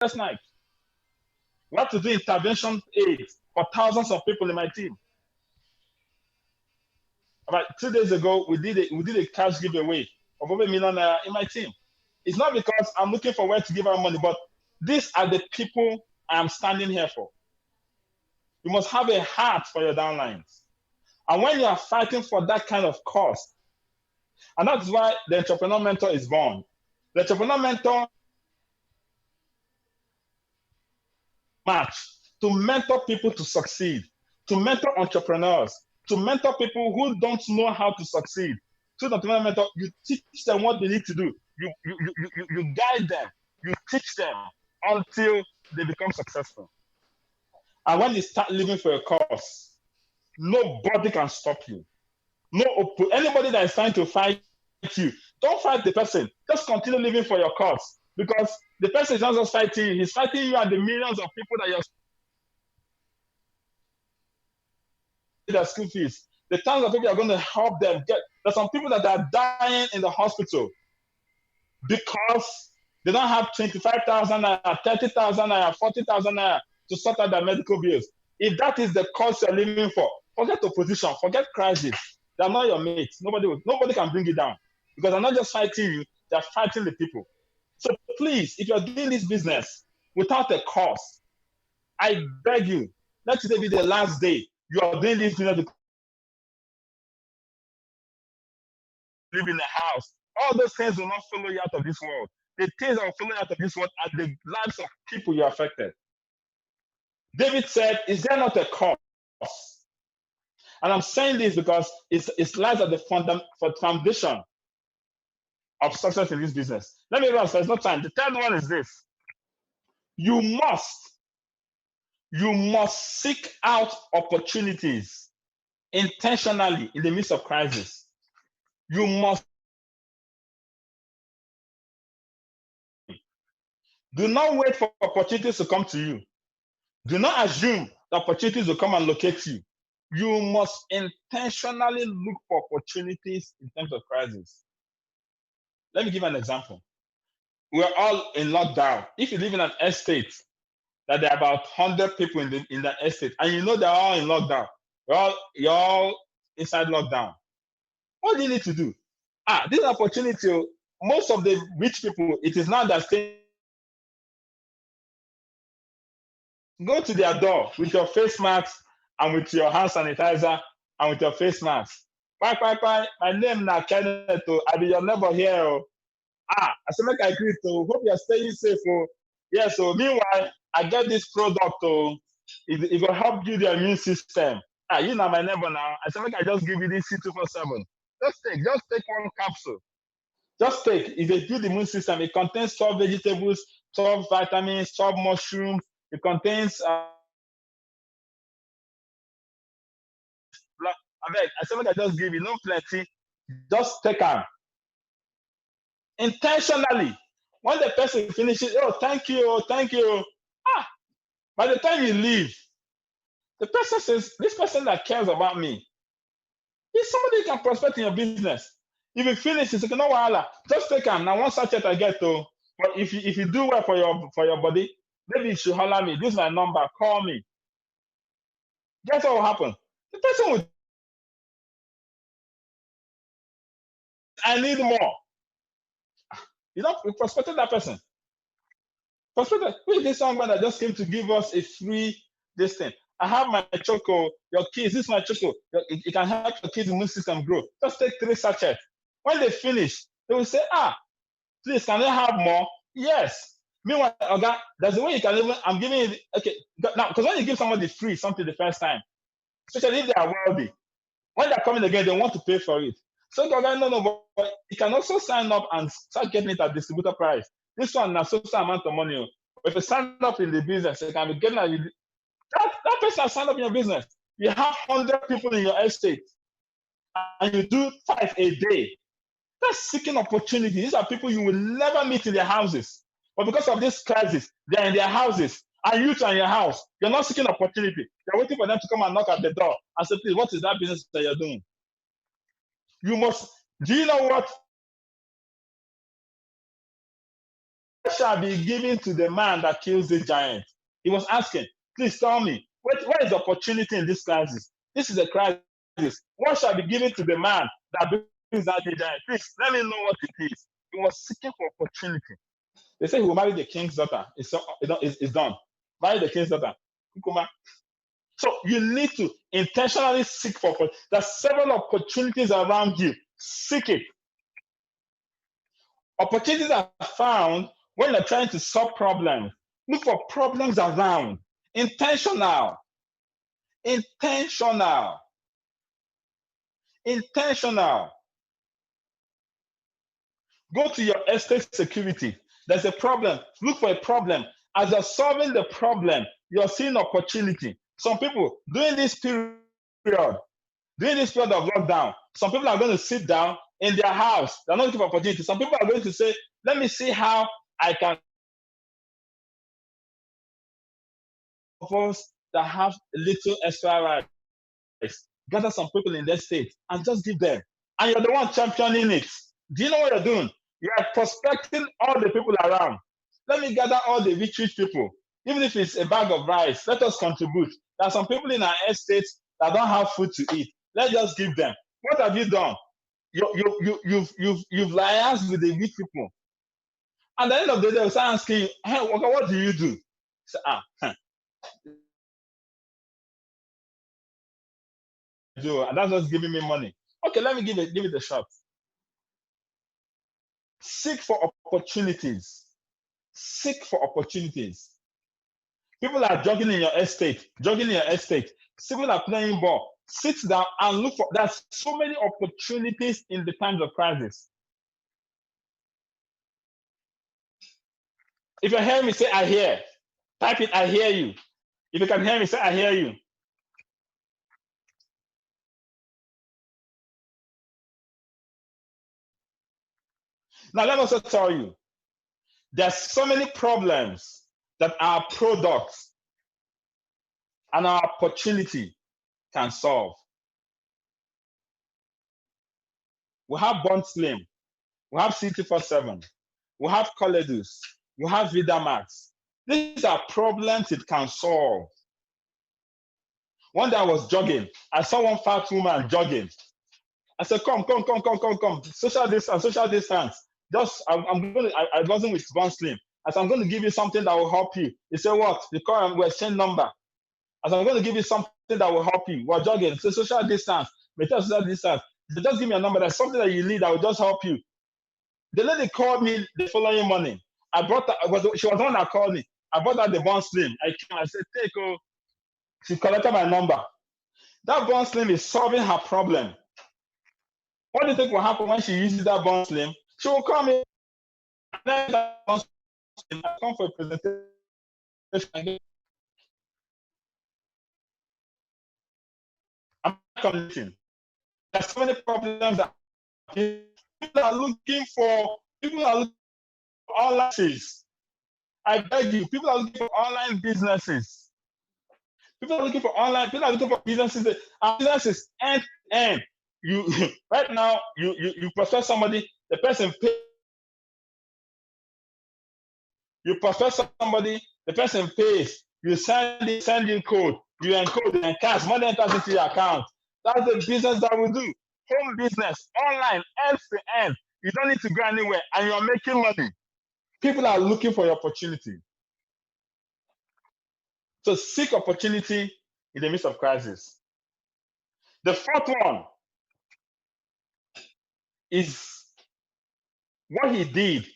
sleepless nights. We have to do intervention aid for thousands of people in my team. About 2 days ago, we did a cash giveaway of over $1 million in my team. It's not because I'm looking for where to give out money, but these are the people I'm standing here for. You must have a heart for your downlines. And when you are fighting for that kind of cause, and that's why the Entrepreneur Mentor is born. The Entrepreneur Mentor match to mentor people to succeed, to mentor entrepreneurs, to mentor people who don't know how to succeed. So the Entrepreneur Mentor, you teach them what they need to do. You guide them. You teach them until they become successful. And when you start living for a cause, nobody can stop you. Anybody that is trying to fight you, don't fight the person. Just continue living for your cause. Because the person is not just fighting you, he's fighting you and the millions of people that you're their school fees. The thousands of people are going to help them get. There's some people that are dying in the hospital because they don't have 25,000 naira, 30,000 naira, 40,000 naira to sort out their medical bills. If that is the cause you're living for, forget opposition, forget crisis. They're not your mates. Nobody can bring you down because they're not just fighting you, they're fighting the people. So please, if you're doing this business without a cause, I beg you, let today be the last day you are doing this business. Live in a house. All those things will not follow you out of this world. The things that will follow you out of this world are the lives of people you affected. David said, is there not a cause? And I'm saying this because it lies at the foundation of success in this business. Let me run, so there's no time. The third one is this. You must seek out opportunities intentionally in the midst of crisis. You must. Do not wait for opportunities to come to you. Do not assume the opportunities will come and locate you. You must intentionally look for opportunities in times of crisis. Let me give an example. We're all in lockdown. If you live in an estate that there are about 100 people in that estate, and you know they're all in lockdown, you're all inside lockdown, what do you need to do? This is an opportunity. Most of the rich people, it is now that staying. Go to their door with your face mask and with your hand sanitizer and with your face mask. Bye. My name is Kenneth. I'll be your neighbor here. I said, make I greet. Hope you're staying safe. Yes. So meanwhile, I get this product. It will help you the immune system. You know my neighbor now. I said, make I just give you this C247. Just take one capsule. Just take. It will build the immune system. It contains 12 vegetables, 12 vitamins, 12 mushrooms. It contains I said, I just give you no plenty. Just take them intentionally. When the person finishes, thank you. By the time you leave, the person says, this person that cares about me is somebody you can prospect in your business. If you finish, it's like, no wahala. Just take them. Now one sachet I get to. But if you do well for your body, maybe you should holler me. This is my number. Call me. Guess what will happen? The person will. I need more. We prospected that person. Prospected. Who is this someone that just came to give us a free this thing? I have my choco. Your kids, this is my choco. It can help your kids' immune system grow. Just take 3 sachets. When they finish, they will say, please, can I have more? Yes. Meanwhile, okay, there's a way you can even, I'm giving you, okay, now, because when you give somebody free something the first time, especially if they are wealthy, when they're coming again, they want to pay for it. So, no, but you can also sign up and start getting it at distributor price. This one, a certain amount of money. But if you sign up in the business, you can be getting that person has signed up in your business. You have 100 people in your estate, and you do 5 a day. That's seeking opportunity. These are people you will never meet in their houses. But because of this crisis, they're in their houses, and you are in your house. You're not seeking opportunity. You're waiting for them to come and knock at the door and say, please, what is that business that you're doing? You must, do you know what? shall be given to the man that kills the giant? He was asking, please tell me, what is the opportunity in this crisis? This is a crisis. What shall be given to the man that brings out the giant? Please, let me know what it is. He was seeking for opportunity. They say he will marry the king's daughter. It's done. Marry the king's daughter. So you need to intentionally seek for opportunity. There's several opportunities around you. Seek it. Opportunities are found when you're trying to solve problems. Look for problems around. Intentional. Intentional. Intentional. Go to your estate security. There's a problem. Look for a problem. As you're solving the problem, you're seeing opportunity. Some people, during this period of lockdown, some people are going to sit down in their house. They're not looking for opportunity. Some people are going to say, let me see how I can us that have a little extra rice. Gather some people in their state and just give them. And you're the one championing it. Do you know what you're doing? You are prospecting all the people around. Let me gather all the rich people. Even if it's a bag of rice, let us contribute. There are some people in our estates that don't have food to eat. Let's just give them. What have you done? You've liaised with the rich people. At the end of the day, they'll start asking you, hey, what do you do? Say, and that's just giving me money. Okay, let me give it a shot. Seek for opportunities. Seek for opportunities. People are jogging in your estate, People are playing ball. Sit down and look for. There's so many opportunities in the times of crisis. If you hear me, say I hear. Type it, I hear you. If you can hear me, say I hear you. Now let me also tell you, there's so many problems that our products and our opportunity can solve. We have Bond Slim, we have CT47, we have Coledus, we have Vidamax. These are problems it can solve. One day I was jogging, I saw one fat woman jogging. I said, come. Social distance. Just, I wasn't with Bond Slim. I said, I'm going to give you something that will help you. He said, what? The call, we exchange number. I said, I'm going to give you something that will help you. We're jogging. It's a social distance. Maintain social distance. They just give me a number. There's something that you need that will just help you. The lady called me the following morning. She was the one that called me. I bought her the Bond Slim. I came, I said, take her. She collected my number. That Bond Slim is solving her problem. What do you think will happen when she uses that Bond Slim? She will call me. I come for a presentation. I'm communicating. There's so many problems that people are looking for online businesses. I beg you, people are looking for online businesses. People are looking for businesses. And businesses end to end. You right now, you process somebody, the person pays. You process somebody, the person pays. You send in code, you encode and cash, money enters into your account. That's the business that we do. Home business, online, end to end. You don't need to go anywhere, and you're making money. People are looking for your opportunity. So seek opportunity in the midst of crisis. The fourth one is what he did.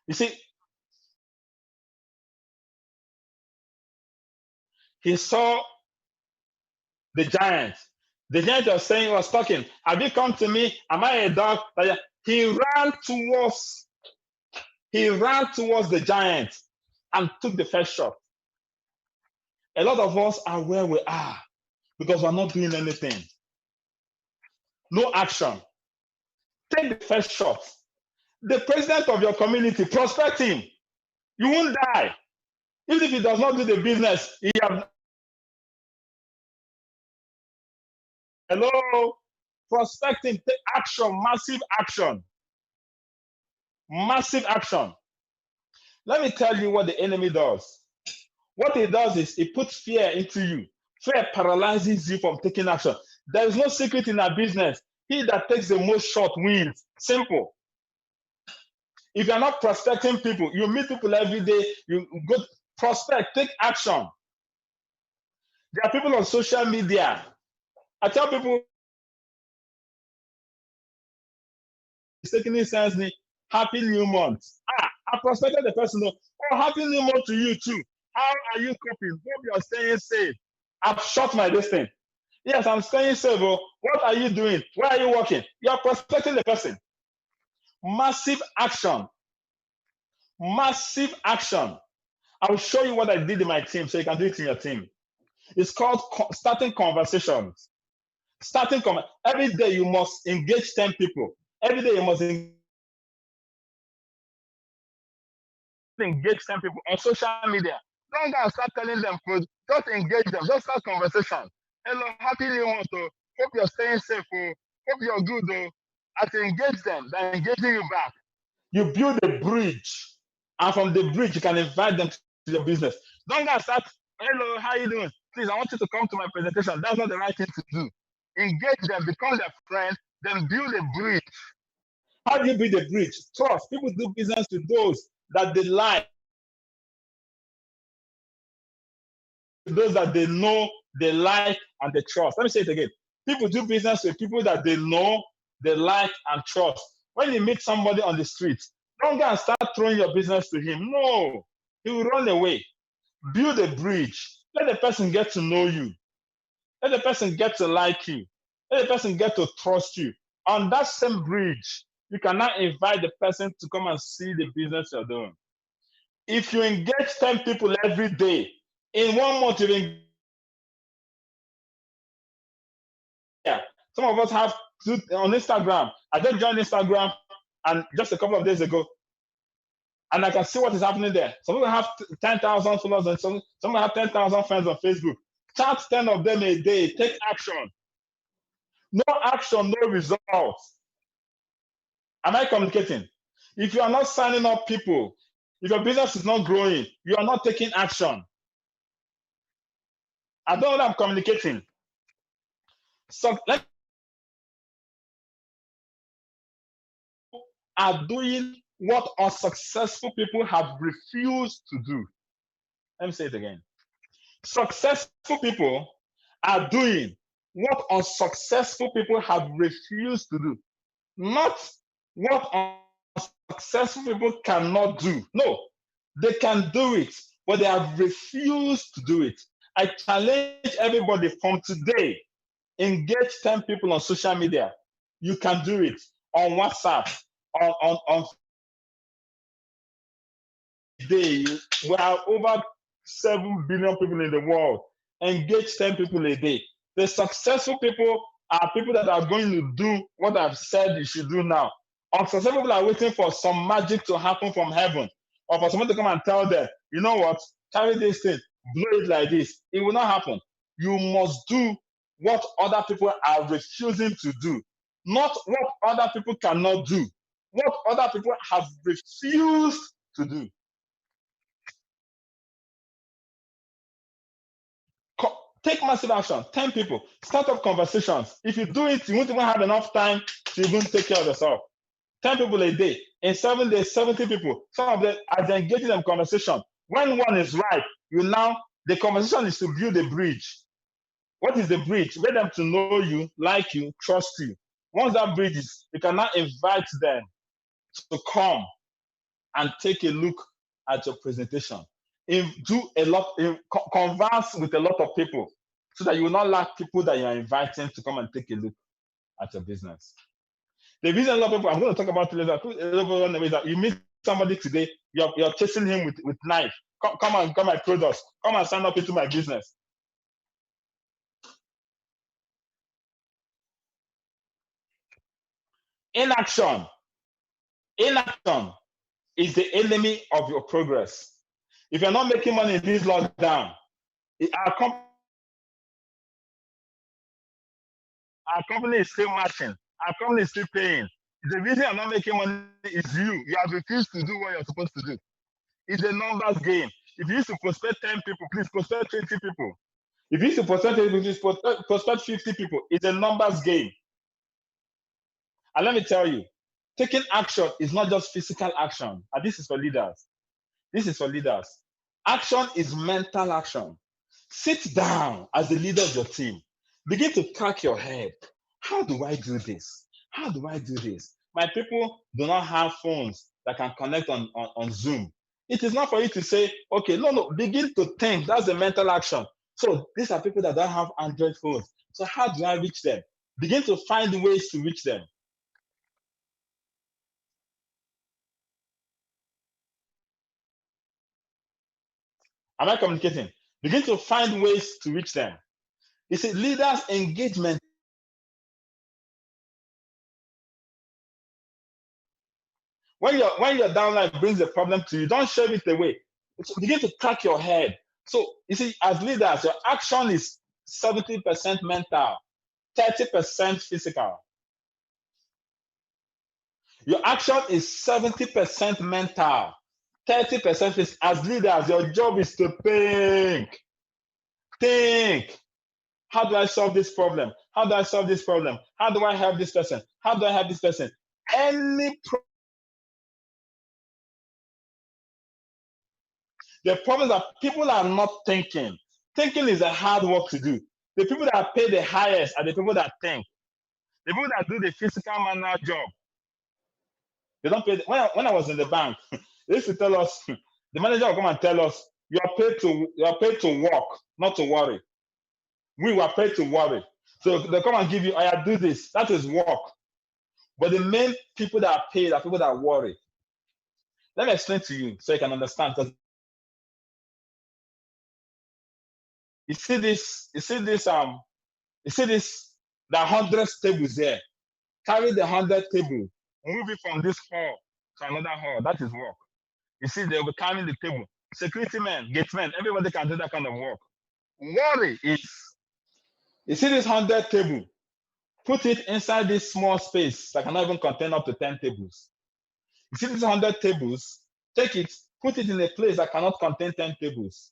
You see, he saw the giant. The giant was talking, have you come to me? Am I a dog? He ran towards the giant and took the first shot. A lot of us are where we are because we're not doing anything. No action. Take the first shot. The president of your community, prospect him. You won't die. Even if he does not do the business, hello, prospecting, take action, massive action. Massive action. Let me tell you what the enemy does. What it does is it puts fear into you. Fear paralyzes you from taking action. There is no secret in our business. He that takes the most shot wins. Simple. If you're not prospecting people, you meet people every day, you go prospect, take action. There are people on social media. I tell people, mistakenly sends me happy new month. I prospected the person. Oh, happy new month to you too. How are you coping? Hope you're staying safe. I've shot my distance. Yes, I'm staying safe. Oh. What are you doing? Where are you working? You're prospecting the person. Massive action. Massive action. I will show you what I did in my team so you can do it in your team. It's called starting conversations. Every day you must engage 10 people. Every day you must engage 10 people on social media. Don't go and start telling them food. Just engage them. Just start conversation. Hello, happy new month. Oh. Hope you're staying safe. Oh. Hope you're good. Oh. As you engage them, they're engaging you back. You build a bridge, and from the bridge, you can invite them to your business. Don't go and start, hello, how you doing? Please, I want you to come to my presentation. That's not the right thing to do. Engage them, become their friend, then build a bridge. How do you build a bridge? Trust. People do business with those that they like, those that they know, they like, and they trust. Let me say it again. People do business with people that they know, they like, and trust. When you meet somebody on the street, don't go and start throwing your business to him. No, he will run away. Build a bridge. Let the person get to know you. Let the person get to like you. Let the person get to trust you. On that same bridge, you cannot invite the person to come and see the business you're doing. If you engage 10 people every day, in 1 month, you some of us have on Instagram. I just joined Instagram and just a couple of days ago, and I can see what is happening there. Some people have 10,000 followers, and some have 10,000 friends on Facebook. Chat 10 of them a day. Take action. No action, no results. Am I communicating? If you are not signing up people, if your business is not growing, you are not taking action. I don't know that I'm communicating. So are doing what unsuccessful people have refused to do. Let me say it again. Successful people are doing what unsuccessful people have refused to do. Not what unsuccessful people cannot do. No, they can do it, but they have refused to do it. I challenge everybody from today, engage 10 people on social media. You can do it on WhatsApp, on day. We have over 7 billion people in the world. Engage 10 people a day. The successful people are people that are going to do what I've said you should do now. Unsuccessful people are waiting for some magic to happen from heaven, or for someone to come and tell them, you know what, carry this thing, blow it like this. It will not happen. You must do what other people are refusing to do, not what other people cannot do, what other people have refused to do. Take massive action. 10 people. Start up conversations. If you do it, you won't even have enough time to even take care of yourself. 10 people a day. In 7 days, 70 people. Some of them, as they engage in them conversation, when one is right, the conversation is to build a bridge. What is the bridge? Get them to know you, like you, trust you. Once that bridge is, you can now invite them to come and take a look at your presentation. Converse with a lot of people so that you will not lack people that you are inviting to come and take a look at your business. The reason a lot of people, I'm going to talk about it later, is that you meet somebody today, you're chasing him with knife. Come and get my products. Come and sign up into my business. Inaction is the enemy of your progress. If you're not making money in this lockdown, our company is still matching. Our company is still paying. The reason I'm not making money is you. You have refused to do what you're supposed to do. It's a numbers game. If you used to prospect 10 people, please prospect 20 people. If you used to prospect 20 people, please prospect 50 people. It's a numbers game. And let me tell you, taking action is not just physical action. And this is for leaders. This is for leaders. Action is mental action. Sit down as the leader of your team. Begin to crack your head. How do I do this? How do I do this? My people do not have phones that can connect on Zoom. It is not for you to say, okay, no, begin to think. That's the mental action. So these are people that don't have Android phones. So how do I reach them? Begin to find ways to reach them. Am I communicating? Begin to find ways to reach them. You see, leaders' engagement. When your downline brings a problem to you, don't shove it away. Begin to crack your head. So you see, as leaders, your action is 70% mental, 30% physical. Your action is 70% mental, 30% physical. As leaders, your job is to think. Think. How do I solve this problem? How do I solve this problem? How do I help this person? How do I help this person? The problem is that people are not thinking. Thinking is a hard work to do. The people that are paid the highest are the people that think. The people that do the physical manual job, they don't pay. When I was in the bank, they used to tell us, the manager will come and tell us, you are paid to work, not to worry. We were paid to worry. So they come and give you, I do this. That is work. But the main people that are paid are people that worry. Let me explain to you so you can understand. Because you see this, there are 100 tables there. Carry the 100 table, move it from this hall to another hall. That is work. You see, they'll be carrying the table. Security men, gate men, everybody can do that kind of work. Worry is, you see this 100 table, put it inside this small space that cannot even contain up to 10 tables. You see these 100 tables, take it, put it in a place that cannot contain 10 tables.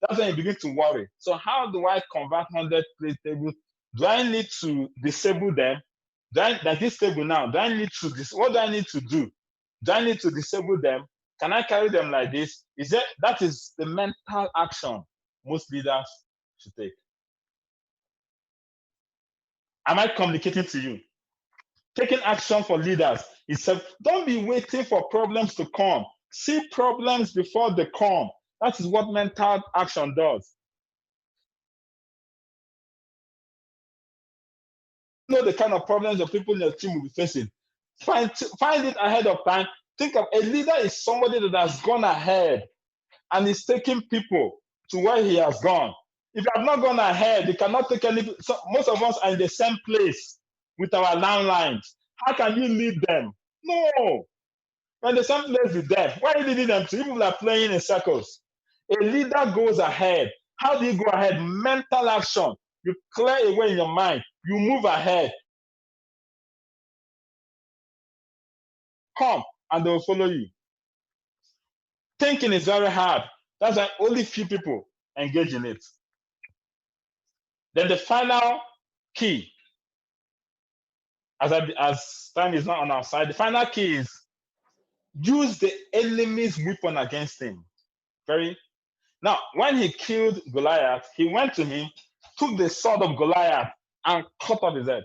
That's when you begin to worry. So how do I convert 100 plate tables? Do I need to disable them? Like this table now, what do I need to do? Do I need to disable them? Can I carry them like this? That is the mental action most leaders should take. Am I communicating to you? Taking action for leaders is don't be waiting for problems to come. See problems before they come. That is what mental action does. You know the kind of problems the people in your team will be facing. Find it ahead of time. Think of a leader is somebody that has gone ahead and is taking people to where he has gone. If you have not gone ahead, you cannot take any. So most of us are in the same place with our landlines. How can you lead them? No. When the same place with them, why are you leading them to? People are playing in circles. A leader goes ahead. How do you go ahead? Mental action. You clear away in your mind. You move ahead. Come, and they will follow you. Thinking is very hard. That's why only few people engage in it. Then the final key, as time is not on our side, the final key is use the enemy's weapon against him. Now, when he killed Goliath, he went to him, took the sword of Goliath, and cut off his head.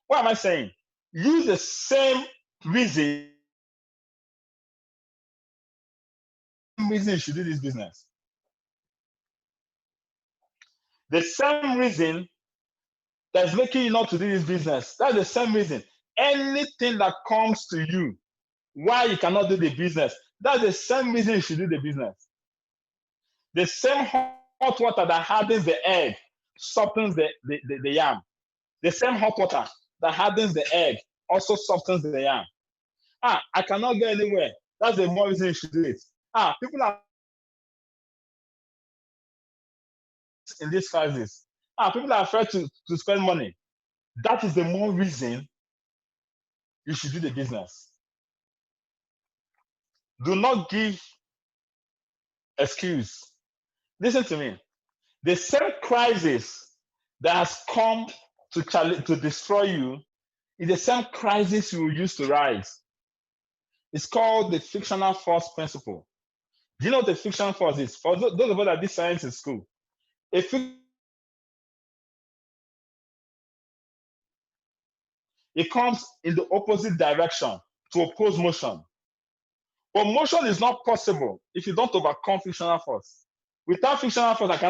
What am I saying? Use the same reason you should do this business. The same reason that's making you not to do this business. That's the same reason. Anything that comes to you, why you cannot do the business, that's the same reason you should do the business. The same hot water that hardens the egg softens the yam. The same hot water that hardens the egg also softens the yam. I cannot go anywhere. That's the more reason you should do it. People are in this crisis. People are afraid to spend money. That is the more reason you should do the business. Do not give excuse. Listen to me. The same crisis that has come to destroy you is the same crisis you will use to rise. It's called the fictional force principle. Do you know what the fictional force is? For those of us that did science in school, it comes in the opposite direction to oppose motion. But motion is not possible if you don't overcome fictional force. Without fictional force,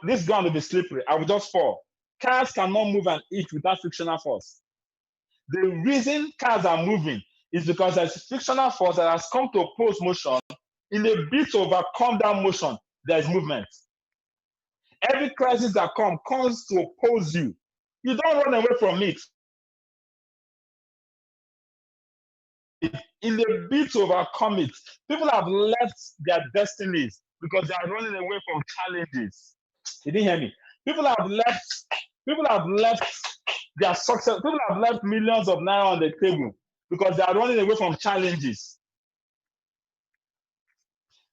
this ground will be slippery. I will just fall. Cars cannot move an inch without fictional force. The reason cars are moving is because there's fictional force that has come to oppose motion. In a bid to overcome that motion, there's movement. Every crisis that comes to oppose you. You don't run away from it. In the bid to overcome it, people have left their destinies because they are running away from challenges. You didn't hear me. People have left their success. People have left millions of naira on the table because they are running away from challenges.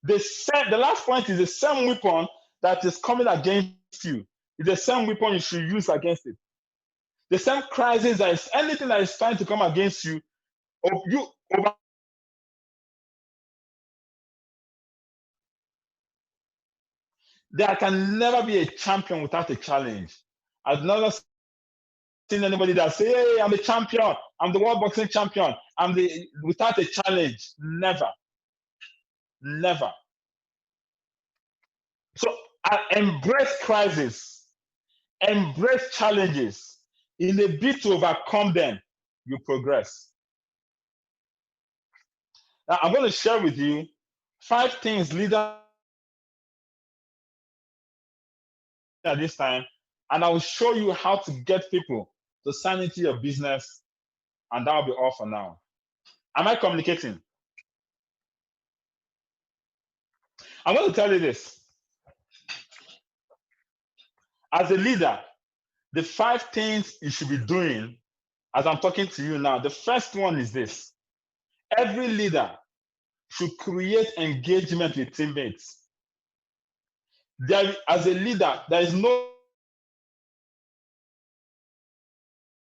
The last point is the same weapon that is coming against you. It's the same weapon you should use against it. The same crisis that is anything that is trying to come against you, there can never be a champion without a challenge. I've never seen anybody that say, "Hey, I'm a champion. I'm the world boxing champion. Without a challenge." Never. Never. So embrace crisis, embrace challenges. In a bid to overcome them, you progress. Now, I'm going to share with you 5 things leaders at this time, and I will show you how to get people to sign into your business, and that will be all for now. Am I communicating? I'm going to tell you this. As a leader, the 5 things you should be doing as I'm talking to you now, the first one is this. Every leader should create engagement with teammates. As a leader, there is no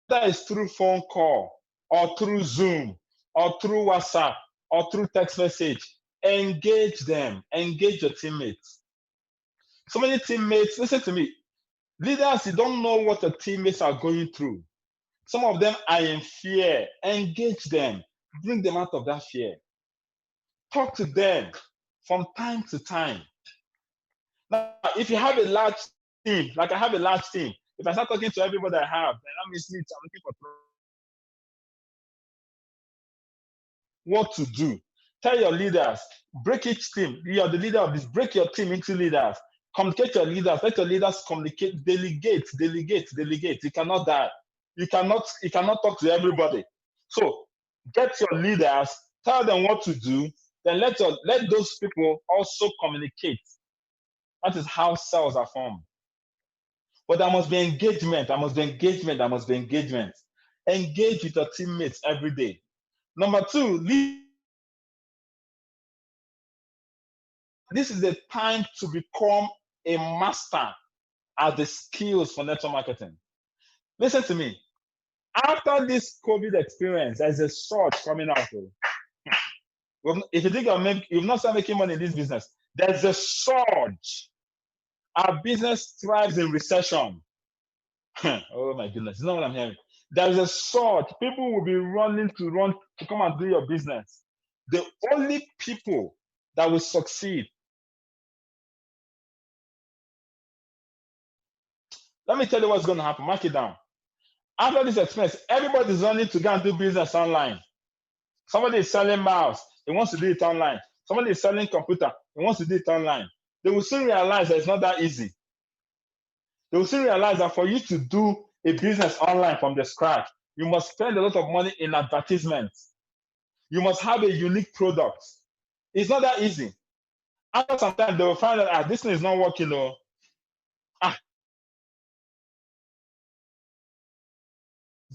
that is through phone call or through Zoom or through WhatsApp or through text message. Engage them. Engage your teammates. So many teammates, listen to me. Leaders, you don't know what the teammates are going through. Some of them are in fear. Engage them. Bring them out of that fear. Talk to them from time to time. Now, if you have a large team, like I have a large team, if I start talking to everybody I have, then I'm looking for what to do. Tell your leaders, break each team. You are the leader of this. Break your team into leaders. Communicate your leaders. Let your leaders communicate. Delegate. You cannot die. You cannot talk to everybody. So get your leaders. Tell them what to do. Then let those people also communicate. That is how cells are formed. But there must be engagement. Engage with your teammates every day. Number 2, this is the time to become a master at the skills for network marketing. Listen to me. After this COVID experience, there's a surge coming out. If you think you've not started making money in this business, there's a surge. Our business thrives in recession. Oh my goodness, you know what I'm hearing? There's a surge. People will be running to come and do your business. The only people that will succeed. Let me tell you what's going to happen. Mark it down. After this experience, everybody's running to go and do business online. Somebody is selling mouse. He wants to do it online. Somebody is selling computer. He wants to do it online. They will soon realize that it's not that easy. They will soon realize that for you to do a business online from the scratch, you must spend a lot of money in advertisements. You must have a unique product. It's not that easy. After some time, they will find out, this thing is not working.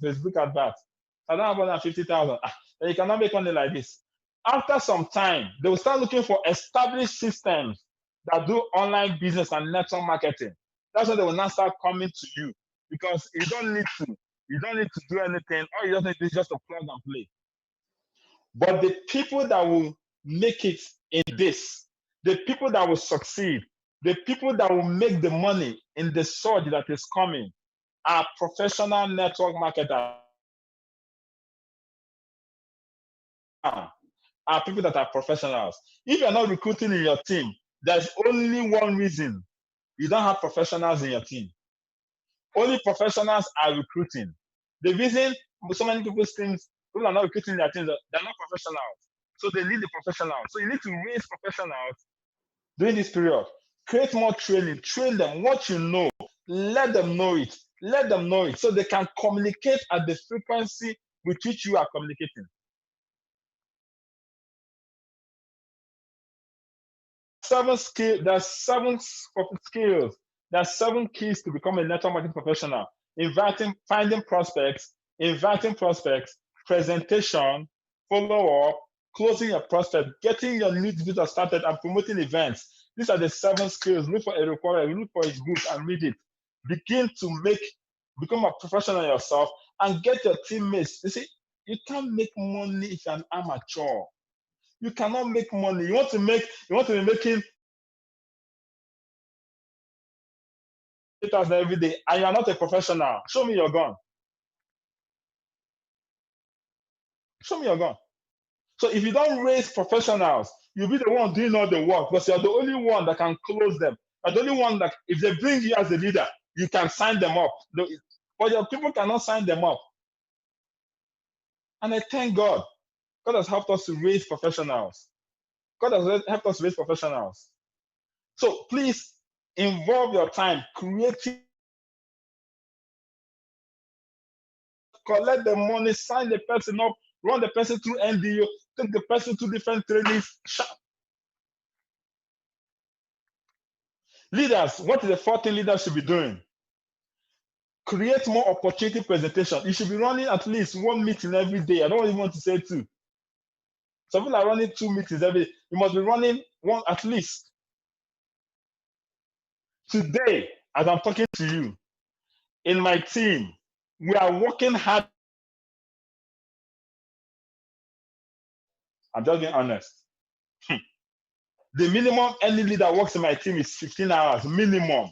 Facebook adverts. I don't have more than 50,000. You cannot make money like this. After some time, they will start looking for established systems that do online business and network marketing. That's when they will now start coming to you, because you don't need to. You don't need to do anything. All you just need is just to plug and play. But the people that will make it in this, the people that will succeed, the people that will make the money in the surge that is coming, are professional network marketers. Are people that are professionals. If you're not recruiting in your team, there's only one reason: you don't have professionals in your team. Only professionals are recruiting. The reason so many people's teams, people are not recruiting in their teams, they're not professionals. So they need the professionals. So you need to raise professionals during this period. Create more training, train them what you know, let them know it, so they can communicate at the frequency with which you are communicating. There's seven skills. There's 7 keys to become a network marketing professional: finding prospects, presentation, follow up, closing your prospect, getting your new distributor started, and promoting events. These are the 7 skills. Look for a requirement, look for his book and read it. Begin to become a professional yourself and get your teammates. You see, you can't make money if you're an amateur. You cannot make money. You want to be making 8,000 every day, and you're not a professional. Show me your gun. Show me your gun. So if you don't raise professionals, you'll be the one doing all the work, because you're the only one that can close them. You're the only one that, if they bring you as a leader, you can sign them up. But your people cannot sign them up. And I thank God. God has helped us to raise professionals. God has helped us raise professionals. So please involve your time, creating, collect the money, sign the person up, run the person through NDO, take the person to different trainings. Leaders, what is the 4th thing leaders should be doing? Create more opportunity presentation. You should be running at least 1 meeting every day. I don't even want to say 2. Some people are running 2 meetings every day. You must be running 1 at least. Today, as I'm talking to you, in my team, we are working hard. I'm just being honest. The minimum any leader works in my team is 15 hours, minimum.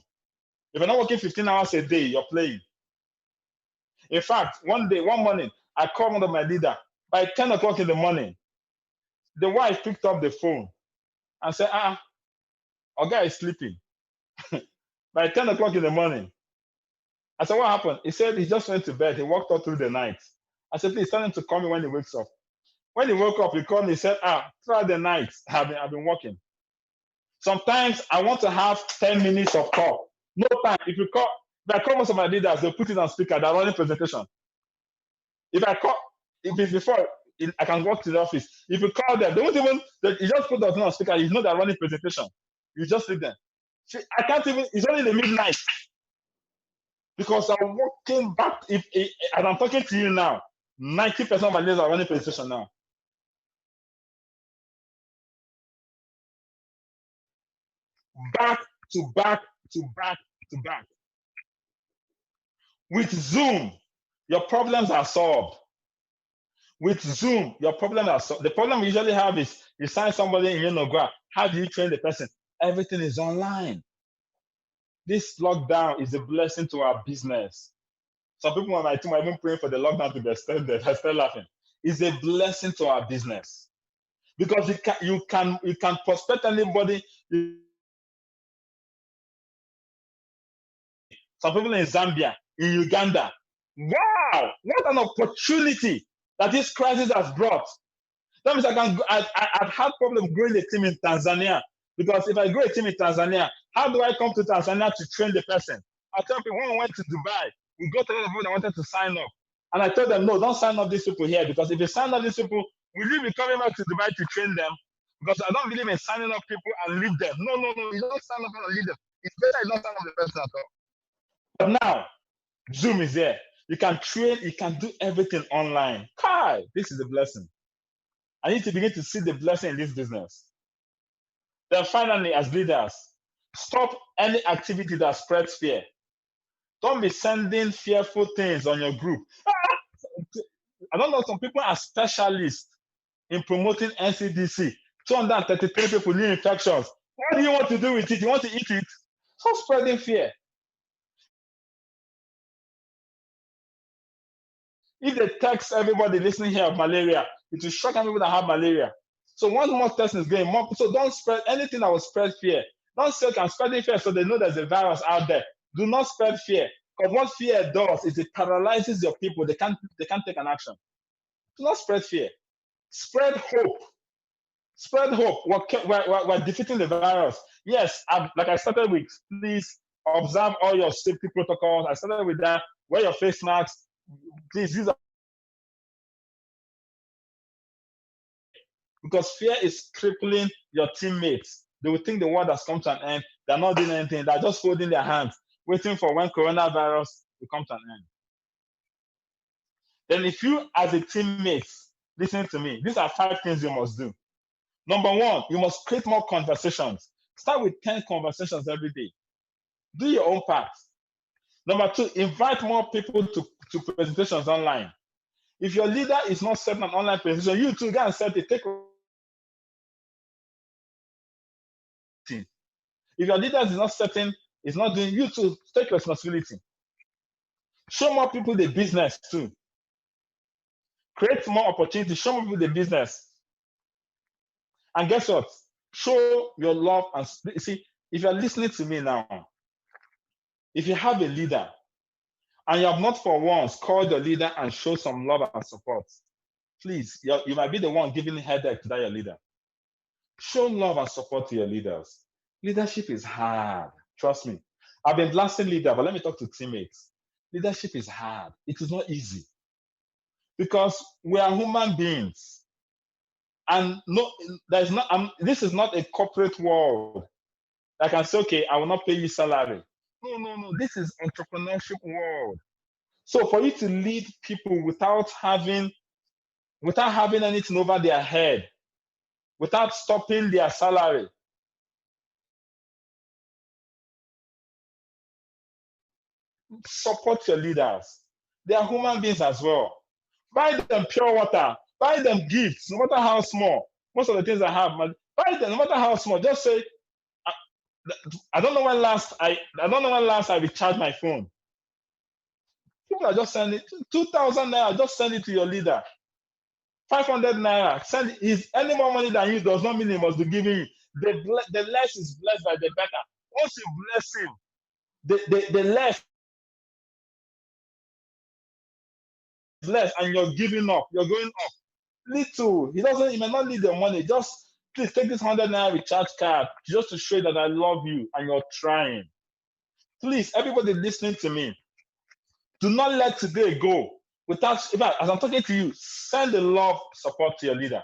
If you're not working 15 hours a day, you're playing. In fact, one morning, I called one of my leaders. By 10 o'clock in the morning, the wife picked up the phone and said, our guy is sleeping. By 10 o'clock in the morning, I said, what happened? He said he just went to bed. He walked all through the night. I said, please tell him to call me when he wakes up. When he woke up, he called me. He said, throughout the night, I've been working. Sometimes I want to have 10 minutes of call. No time. If I call most of my leaders, they'll put it on speaker. They're running presentation. If it's before, I can walk to the office. If you call them, they won't even, you just put the on speaker. You know they're running presentation. You just leave them. See, I can't even, it's only the midnight. Because I'm working back, as I'm talking to you now, 90% of my leaders are running presentation now. Back to back to back to back. With Zoom, your problems are solved. With Zoom, your problems are solved. The problem we usually have is you sign somebody in Yenogua. How do you train the person? Everything is online. This lockdown is a blessing to our business. Some people on my team are even praying for the lockdown to be extended. I start laughing. It's a blessing to our business because you can prospect anybody. Some people in Zambia, in Uganda. Wow, what an opportunity that this crisis has brought. That means I've had problem growing a team in Tanzania, because if I grow a team in Tanzania, how do I come to Tanzania to train the person? I tell people, when we went to Dubai, we got a lot of people that wanted to sign up. And I told them, no, don't sign up these people here, because if you sign up these people, will you be coming back to Dubai to train them? Because I don't believe in signing up people and leave them. No, you don't sign up and leave them. It's better you don't sign up the person at all. But now, Zoom is there. You can train, you can do everything online. Kai, this is a blessing. I need to begin to see the blessing in this business. Then finally, as leaders, stop any activity that spreads fear. Don't be sending fearful things on your group. I don't know, some people are specialists in promoting NCDC. 233 people new infections. What do you want to do with it? You want to eat it? Stop spreading fear. If they text everybody listening here of malaria, it will shock people that have malaria. So once more testing is going more, so don't spread anything that will spread fear. Don't say, I'm spreading fear so they know there's a virus out there. Do not spread fear. Because what fear does is it paralyzes your people. They can't take an action. Do not spread fear. Spread hope. Spread hope. We're defeating the virus. Yes, like I started with, please observe all your safety protocols. I started with that. Wear your face masks. Please use. Because fear is crippling your teammates. They will think the world has come to an end. They're not doing anything. They're just holding their hands, waiting for when coronavirus will come to an end. Then if you, as a teammate, listen to me, these are 5 things you must do. Number 1, you must create more conversations. Start with 10 conversations every day. Do your own part. Number 2, invite more people to presentations online. If your leader is not setting an online presentation, you too go and set it. If your leader is not setting, is not doing, you too take responsibility. Show more people the business too. Create more opportunities. Show more people the business. And guess what? Show your love. And see, if you're listening to me now, if you have a leader and you have not for once called your leader and show some love and support, please, you might be the one giving headache to that your leader. Show love and support to your leaders. Leadership is hard. Trust me. I've been blasting leader, but let me talk to teammates. Leadership is hard. It is not easy. Because we are human beings. And no, there's not. This is not a corporate world. I can say, okay, I will not pay you salary. No. This is entrepreneurship world. So for you to lead people without having anything over their head, without stopping their salary, support your leaders. They are human beings as well. Buy them pure water. Buy them gifts, no matter how small. Most of the things I have, buy them, no matter how small. Just say, I don't know when last I recharged my phone. People are just sending 2,000 naira. Just send it to your leader. 500 naira. Send it. Is any more money than you does not mean he must be giving you. The less is blessed by the better. Once you bless him, the less is less, and you're giving up. You're going up. Little. He may not need the money. Just please take this 100 naira recharge card just to show that I love you and you're trying. Please, everybody listening to me, do not let today go without, as I'm talking to you, send the love support to your leader.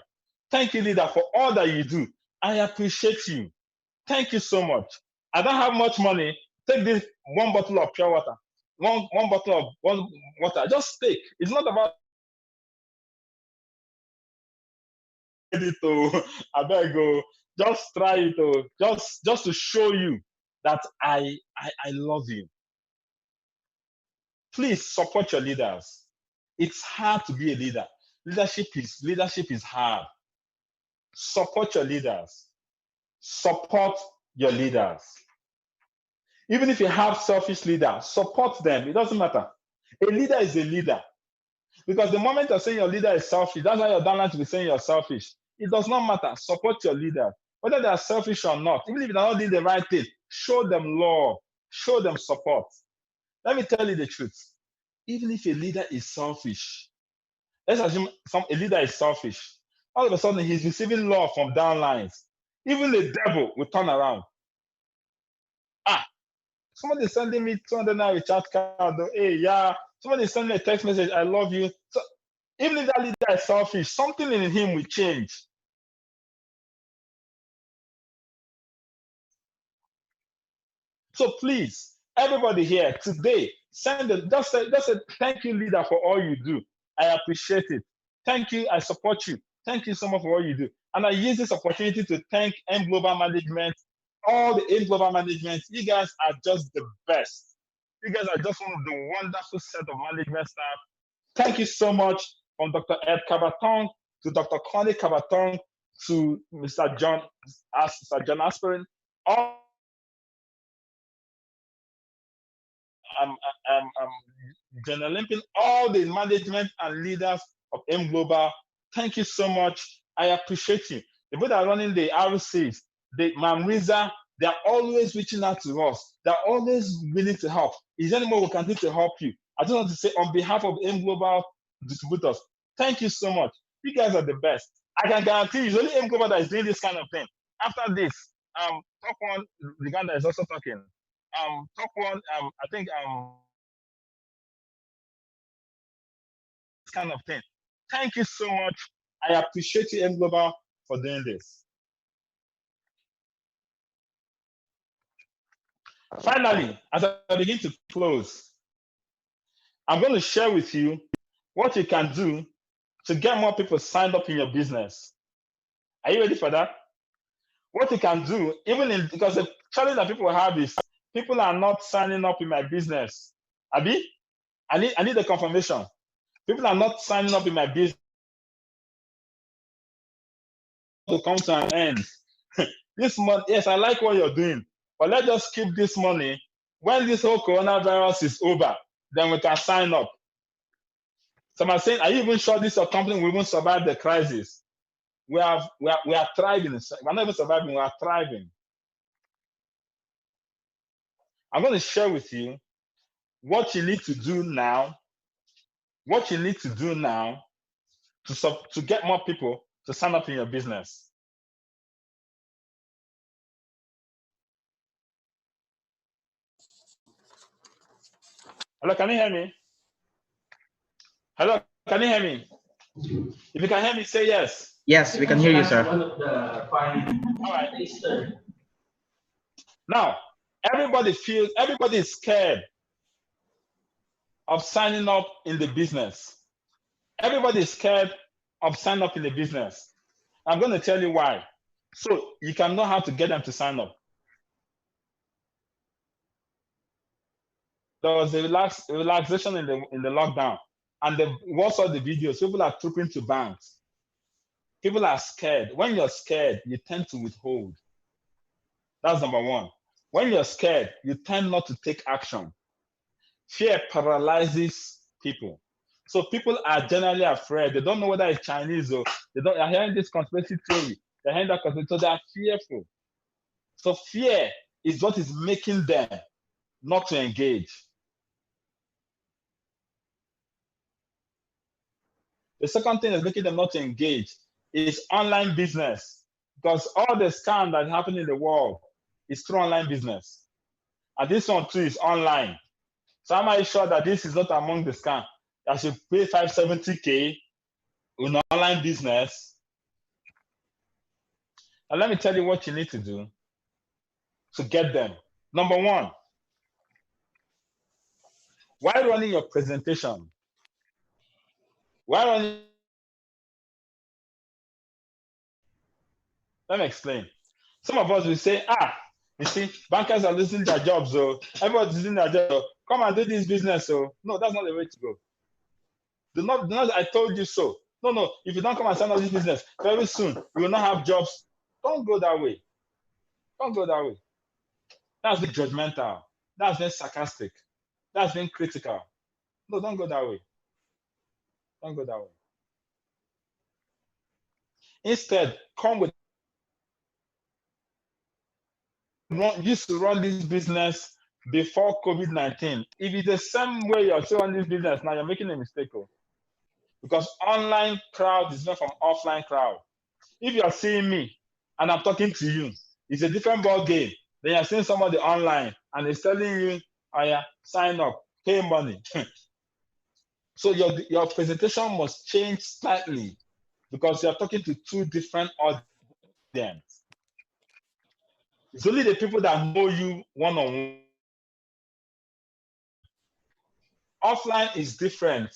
Thank you, leader, for all that you do. I appreciate you. Thank you so much. I don't have much money. Take this 1 bottle of pure water. One bottle of water. Just take. It's not about it. I beg you. Just try it. Just to show you that I love you. Please support your leaders. It's hard to be a leader. Leadership is hard. Support your leaders. Support your leaders. Even if you have selfish leaders, support them. It doesn't matter. A leader is a leader. Because the moment you're saying your leader is selfish, that's why your downline to be saying you're selfish. It does not matter. Support your leader. Whether they are selfish or not, even if they're not doing the right thing, show them love. Show them support. Let me tell you the truth. Even if a leader is selfish, let's assume a leader is selfish. All of a sudden, he's receiving love from downlines. Even the devil will turn around. Somebody is sending me 200 naira recharge card. Hey, yeah. Somebody is sending me a text message. I love you. So even if that leader is selfish, something in him will change. So please, everybody here today, just say thank you, leader, for all you do. I appreciate it. Thank you. I support you. Thank you so much for all you do. And I use this opportunity to thank M Global Management, all the M Global Management. You guys are just the best. You guys are just one of the wonderful set of management staff. Thank you so much, from Dr. Ed Kabatong to Dr. Connie Kabatong to Mr. John Aspirin. All General Olympian, all the management and leaders of M Global, thank you so much. I appreciate you. The people that are running the RCs, the Mamriza, they're always reaching out to us. They're always willing to help. Is there any more we can do to help you? I just want to say on behalf of M Global distributors, thank you so much. You guys are the best. I can guarantee you, it's only M Global that is doing this kind of thing. After this, top one, Uganda is also talking. Top one, I think kind of thing. Thank you so much. I appreciate you, M Global, for doing this. Finally, as I begin to close, I'm going to share with you what you can do to get more people signed up in your business. Are you ready for that? What you can do, because the challenge that people have is people are not signing up in my business. Abi, I need a confirmation. People are not signing up in my business to come to an end. This month, yes, I like what you're doing, but let's just keep this money. When this whole coronavirus is over, then we can sign up. So I'm saying, are you even sure this company will even survive the crisis? We are thriving. We're not even surviving, we are thriving. I'm going to share with you what you need to do now, to get more people to sign up in your business. Hello, can you hear me? Hello, can you hear me? If you can hear me, say yes. Yes, we can hear you, sir. All right. Now, everybody is scared of signing up in the business. Everybody is scared of signing up in the business. I'm going to tell you why. So you can know how to get them to sign up. There was a relaxation in the lockdown, and what's all the videos? People are trooping to banks. People are scared. When you're scared, you tend to withhold. That's number one. When you're scared, you tend not to take action. Fear paralyzes people. So people are generally afraid. They don't know whether it's Chinese or they're hearing this conspiracy theory. They're hearing that conspiracy, so they're fearful. So fear is what is making them not to engage. The second thing that's making them not to engage is online business, because all the scam that happen in the world is through online business. And this one too is online. So am I sure that this is not among the scam? I should pay 570K in online business. And let me tell you what you need to do to get them. Number one, while running your presentation, let me explain. Some of us will say, you see, bankers are losing their jobs, so everybody's losing their jobs. Come and do this business. So no, that's not the way to go. Do not, I told you so. No, if you don't come and sign up this business, very soon you will not have jobs. Don't go that way. Don't go that way. That's being judgmental. That's being sarcastic. That's being critical. No, don't go that way. Don't go that way. Instead, come with used to run this business before COVID-19. If it's the same way you're still running this business now, you're making a mistake. Because online crowd is different from offline crowd. If you're seeing me and I'm talking to you, it's a different ball game. Then you're seeing somebody online and it's telling you, oh yeah, sign up, pay money. So your presentation must change slightly because you're talking to two different audiences. It's only the people that know you one-on-one. Offline is different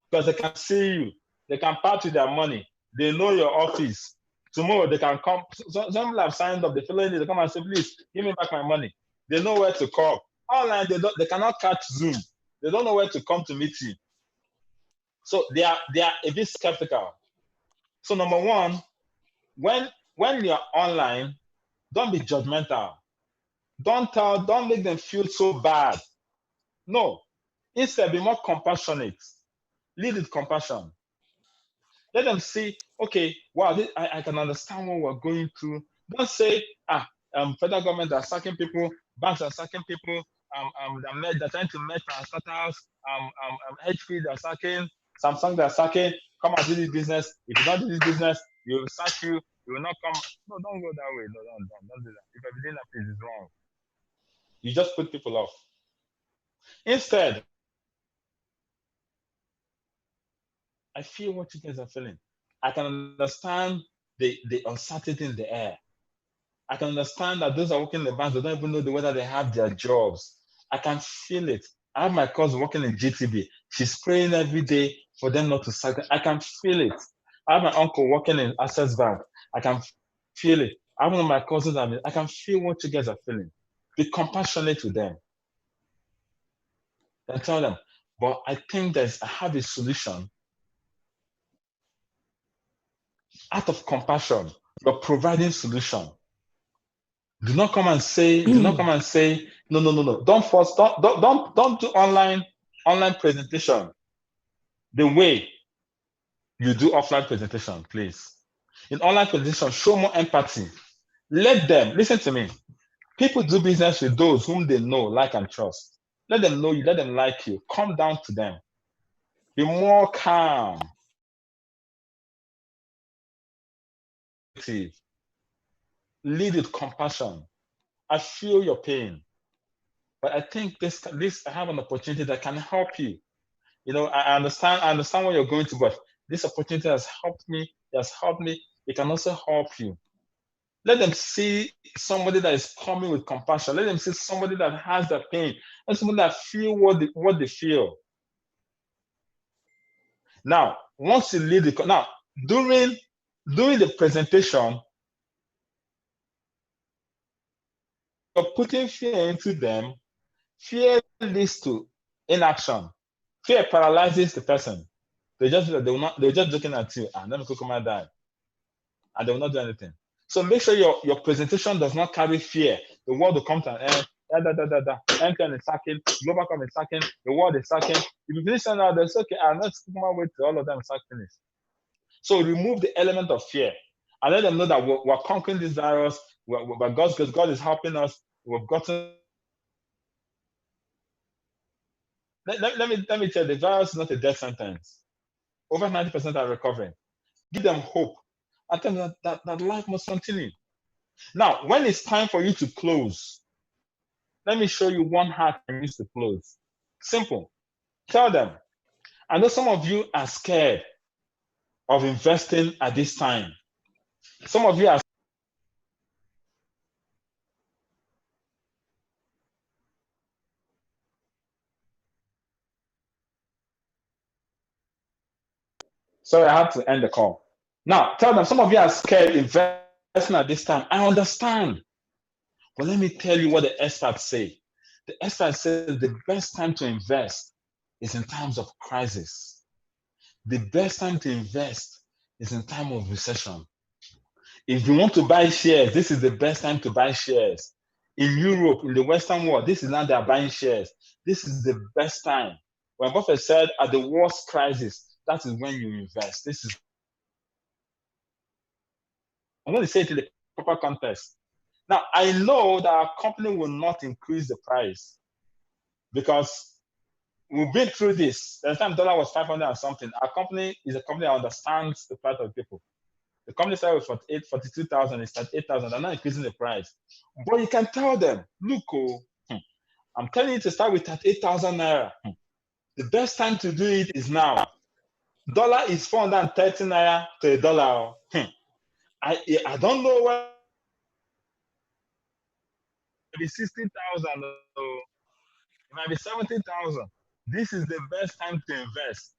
because they can see you, they can part with their money, they know your office, Tomorrow they can come. Some people have signed up. The following day they come and say, please give me back my money. They know where to call. Online they cannot catch Zoom. They don't know where to come to meet you. So they are a bit skeptical. So number one, when you're online, don't be judgmental. Don't make them feel so bad. No. Instead, be more compassionate. Lead with compassion. Let them see, okay, wow, I can understand what we're going through. Don't say, federal government are sacking people, banks are sacking people, they're trying to make transporters, HP they're sacking, Samsung they're sacking, come and do this business. If you don't do this business, you will sack you, you will not come. No, don't go that way. No, don't do that. If everything that is wrong, you just put people off. Instead, I feel what you guys are feeling. I can understand the uncertainty in the air. I can understand that those are working in the banks, they don't even know whether they have their jobs. I can feel it. I have my cousin working in GTB. She's praying every day for them not to sack them. I can feel it. I have my uncle working in Access Bank. I can feel it. I have one of my cousins. I can feel what you guys are feeling. Be compassionate with them. And tell them, but I think I have a solution. Out of compassion, you're providing solution. Do not come and say, no. Don't force, don't do online presentation the way you do offline presentation, please. In online presentation, show more empathy. Let them, listen to me. People do business with those whom they know, like, and trust. Let them know you, let them like you. Come down to them. Be more calm. Lead with compassion. I feel your pain. But I think this I have an opportunity that can help you. You know, I understand what you're going to, but this opportunity has helped me. It has helped me. It can also help you. Let them see somebody that is coming with compassion. Let them see somebody that has the pain and somebody that feel what they feel. Now, once you lead during the presentation, you're putting fear into them. Fear leads to inaction. Fear paralyzes the person. They're just looking at you. Let me come and die. And they will not do anything. So make sure your presentation does not carry fear. The world will come to an end. Enter is sacking. Global come is sacking. The world is sacking. If you finish saying that, it's okay. I'm not sticking my way to all of them sack finish. So remove the element of fear and let them know that we're conquering this virus. But God is helping us. We've gotten. Let me tell you, the virus is not a death sentence. Over 90% are recovering. Give them hope. And tell them that life must continue. Now, when it's time for you to close, let me show you one hack I use to close. Simple. Tell them, I know some of you are scared of investing at this time. Some of you are sorry, I have to end the call. Now, tell them, some of you are scared investing at this time. I understand. But let me tell you what the experts say. The experts say the best time to invest is in times of crisis. The best time to invest is in time of recession. If you want to buy shares, this is the best time to buy shares. In Europe, in the Western world, this is now they're buying shares. This is the best time. When Buffett said, at the worst crisis, that is when you invest. I'm going to say it in the proper context. Now, I know that our company will not increase the price because we've been through this. At the time dollar was 500 and something. Our company is a company that understands the price of people. The company started with 42,000, it's at 8,000. They're not increasing the price. But you can tell them, look, I'm telling you to start with 8,000 naira. The best time to do it is now. Dollar is 430 naira to a dollar. I don't know where it might be 60,000 or it might be 70,000. This is the best time to invest.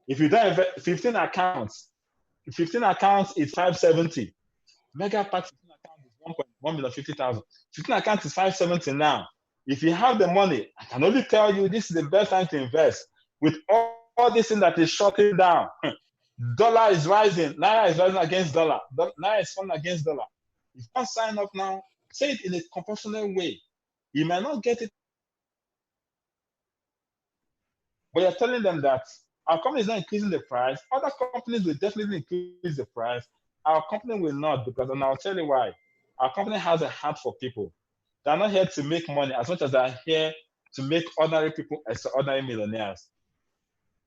If you don't invest 15 accounts, is 570. Mega pack 15 account is 1,150,000. 15 account is 570 now. If you have the money, I can only tell you this is the best time to invest. With all this thing that is shutting down, dollar is rising, naira is rising against dollar, naira is falling against dollar. If you can't sign up now, say it in a compassionate way. You might not get it, but you're telling them that our company is not increasing the price. Other companies will definitely increase the price. Our company will not, because, and I'll tell you why. Our company has a heart for people. They're not here to make money as much as they're here to make ordinary people extraordinary millionaires.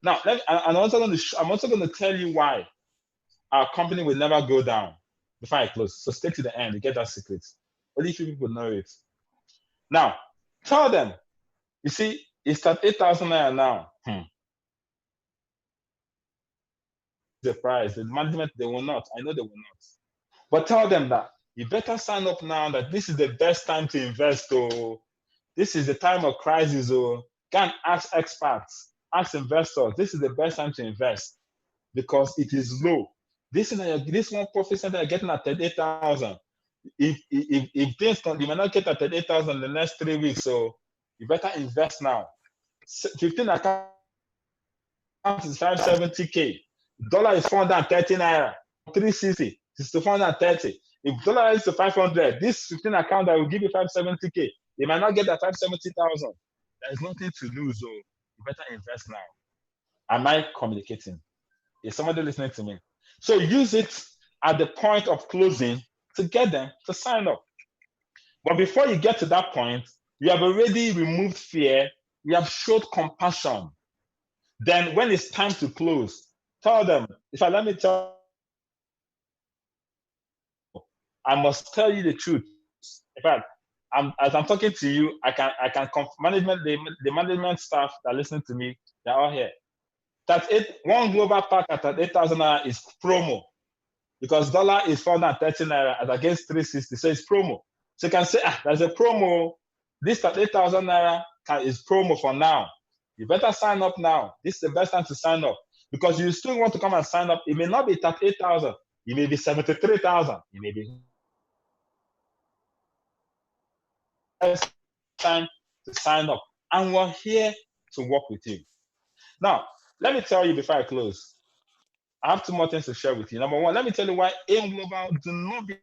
Now, I'm also going to tell you why our company will never go down before I close. So stay to the end. You get that secret. Only few people know it. Now, tell them. You see, it's at 8,000 naira now. The price, the management, they will not. I know they will not. But tell them that you better sign up now. That this is the best time to invest. Oh, this is the time of crisis. Oh, can ask experts, ask investors. This is the best time to invest because it is low. This one profit center you're getting at 38,000. If things you might not get at 38,000 in the next 3 weeks, so you better invest now. 15 account is 570K. Dollar is 430 naira. 360 is to 430. If dollar is to 500, this 15 account that will give you 570K, you might not get that 570,000. There is nothing to lose, so you better invest now. Am I communicating? Is somebody listening to me? So use it at the point of closing to get them to sign up. But before you get to that point, you have already removed fear, you have showed compassion. Then when it's time to close, tell them, let me tell you, I must tell you the truth. In fact, as I'm talking to you, I can the management staff that are listening to me, they're all here. One global pack at 8,000 naira is promo because dollar is 430 naira as against 360, so it's promo. So you can say, there's a promo. This at 8,000 naira is promo for now. You better sign up now. This is the best time to sign up because you still want to come and sign up. It may not be 38,000. It may be 73,000. It may be time to sign up. And we're here to work with you. Now, let me tell you before I close. I have 2 more things to share with you. Number one, let me tell you why AIM Global, do not be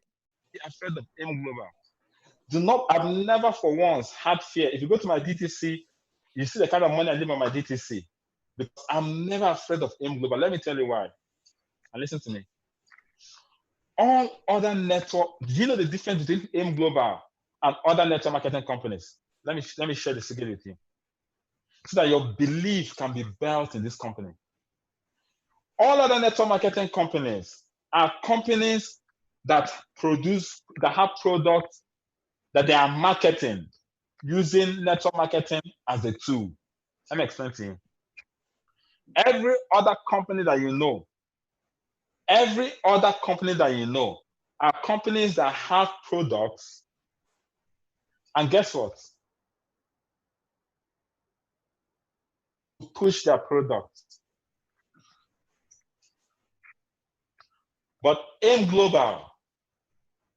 afraid of AIM Global. I've never for once had fear. If you go to my DTC, you see the kind of money I leave on my DTC. Because I'm never afraid of AIM Global. Let me tell you why. And listen to me. All other network, do you know the difference between AIM Global and other network marketing companies? Let me share the secret with you. So that your belief can be built in this company. All other network marketing companies are companies that have products that they are marketing using network marketing as a tool. Let me explain to you. Every other company that you know are companies that have products, and guess what? Push their products. But AIM Global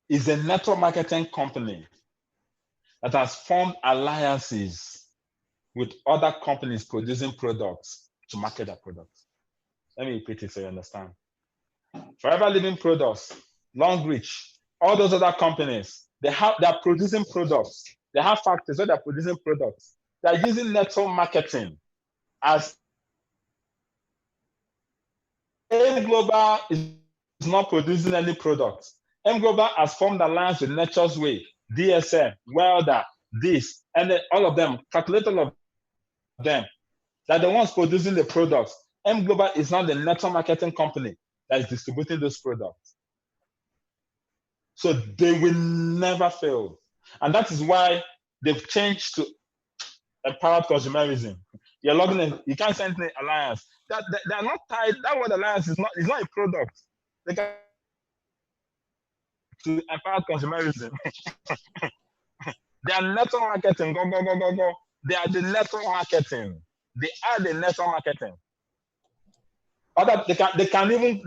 is a network marketing company that has formed alliances with other companies producing products to market their products. Let me repeat it so you understand. Forever Living Products, Long Reach, all those other companies, they're producing products. They have factories where they're producing products. They're using network marketing as AIM Global is not producing any products. AIM Global has formed alliance with Nature's Way, DSM, Welder, this, and all of them, calculate all of them. They're the ones producing the products. AIM Global is not the network marketing company that is distributing those products. So they will never fail. And that is why they've changed to empowered consumerism. You're logging in, you can't send an alliance. They're not tied. That word alliance is not a product. They can to empowered consumerism. They are network marketing. Go. They are the network marketing. They are the network marketing.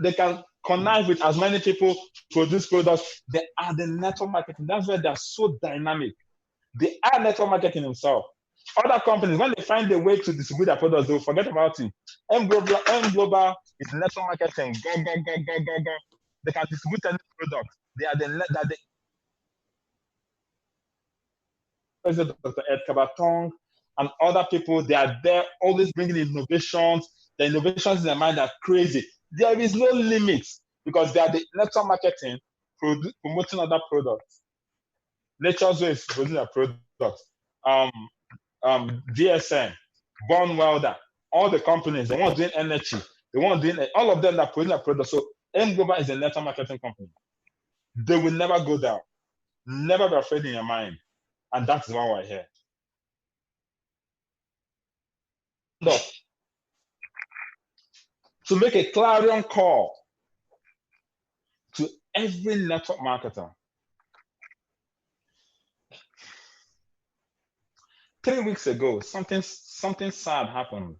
They can connive with as many people, produce products. They are the network marketing. That's why they're so dynamic. They are network marketing themselves. Other companies, when they find a way to distribute their products, they'll forget about it. M Global is network marketing. Go. They can distribute any product. They are the President Dr. Ed Kabatong and other people. They are there always bringing innovations. The innovations in their mind are crazy. There is no limit because they are the network marketing promoting other products. Nature's Way is promoting their products. DSM, Born Welder, all the companies, the ones doing energy, the ones doing all of them that produce their products. So M Global is a network marketing company. They will never go down. Never be afraid in your mind. And that's why we're here. No. To make a clarion call to every network marketer. 3 weeks ago, something sad happened.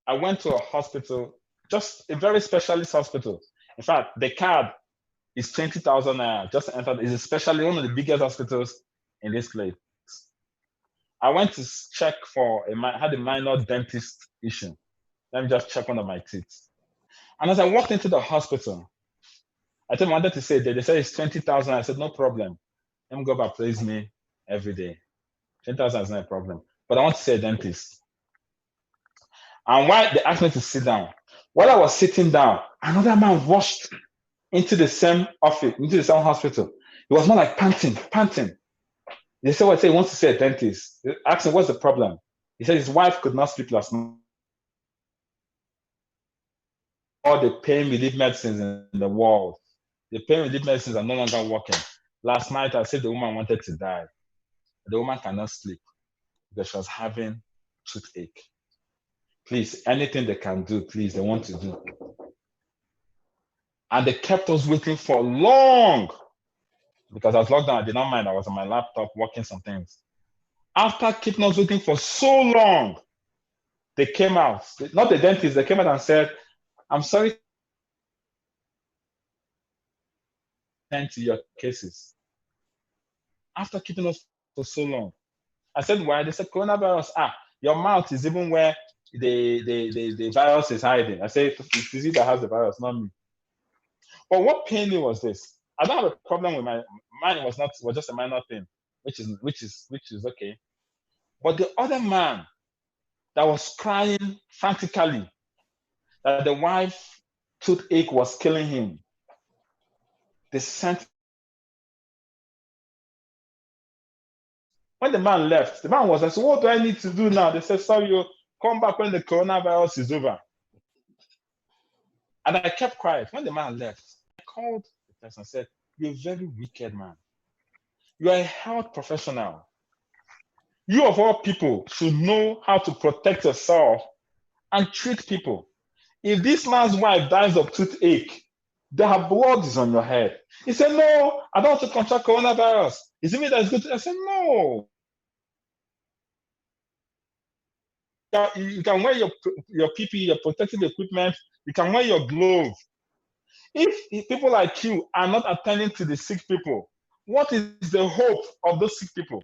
I went to a hospital, just a very specialist hospital. In fact, the card is 20,000 naira. Just entered. It's especially one of the biggest hospitals in this place. I went to check had a minor dentist issue. Let me just check one of my teeth. And as I walked into the hospital, I told them I wanted to say that. They said it's 20,000. I said, no problem. Let me go back, please me every day. 10,000 is not a problem. But I want to see a dentist. And why they asked me to sit down. While I was sitting down, another man rushed into the same office, into the same hospital. It was more like panting. They said, well, he wants to see a dentist. They asked him, what's the problem? He said his wife could not sleep last night. All the pain relief medicines in the world. The pain relief medicines are no longer working. Last night, I said the woman wanted to die. The woman cannot sleep because she was having toothache. Please, anything they can do, please, they want to do. And they kept us waiting for long because I was locked down. I did not mind. I was on my laptop working some things. After keeping us waiting for so long, they came out. Not the dentist. They came out and said, I'm sorry to attend to your cases. After keeping us for so long. I said, why? They said, coronavirus. Your mouth is even where the virus is hiding. I said, it's you that has the virus, not me. But what pained me was this. I don't have a problem with mine was just a minor thing, which is okay. But the other man that was crying frantically that the wife toothache was killing him, they sent. When the man left, the man was like, so what do I need to do now? They said, sorry, you come back when the coronavirus is over. And I kept quiet. When the man left, I called the person and said, you're a very wicked man. You are a health professional. You of all people should know how to protect yourself and treat people. If this man's wife dies of toothache, her blood is on your head. He said, no, I don't want to contract coronavirus. Is it me that's good? I said, no. You can wear your PPE, your protective equipment. You can wear your glove. If people like you are not attending to the sick people, what is the hope of those sick people?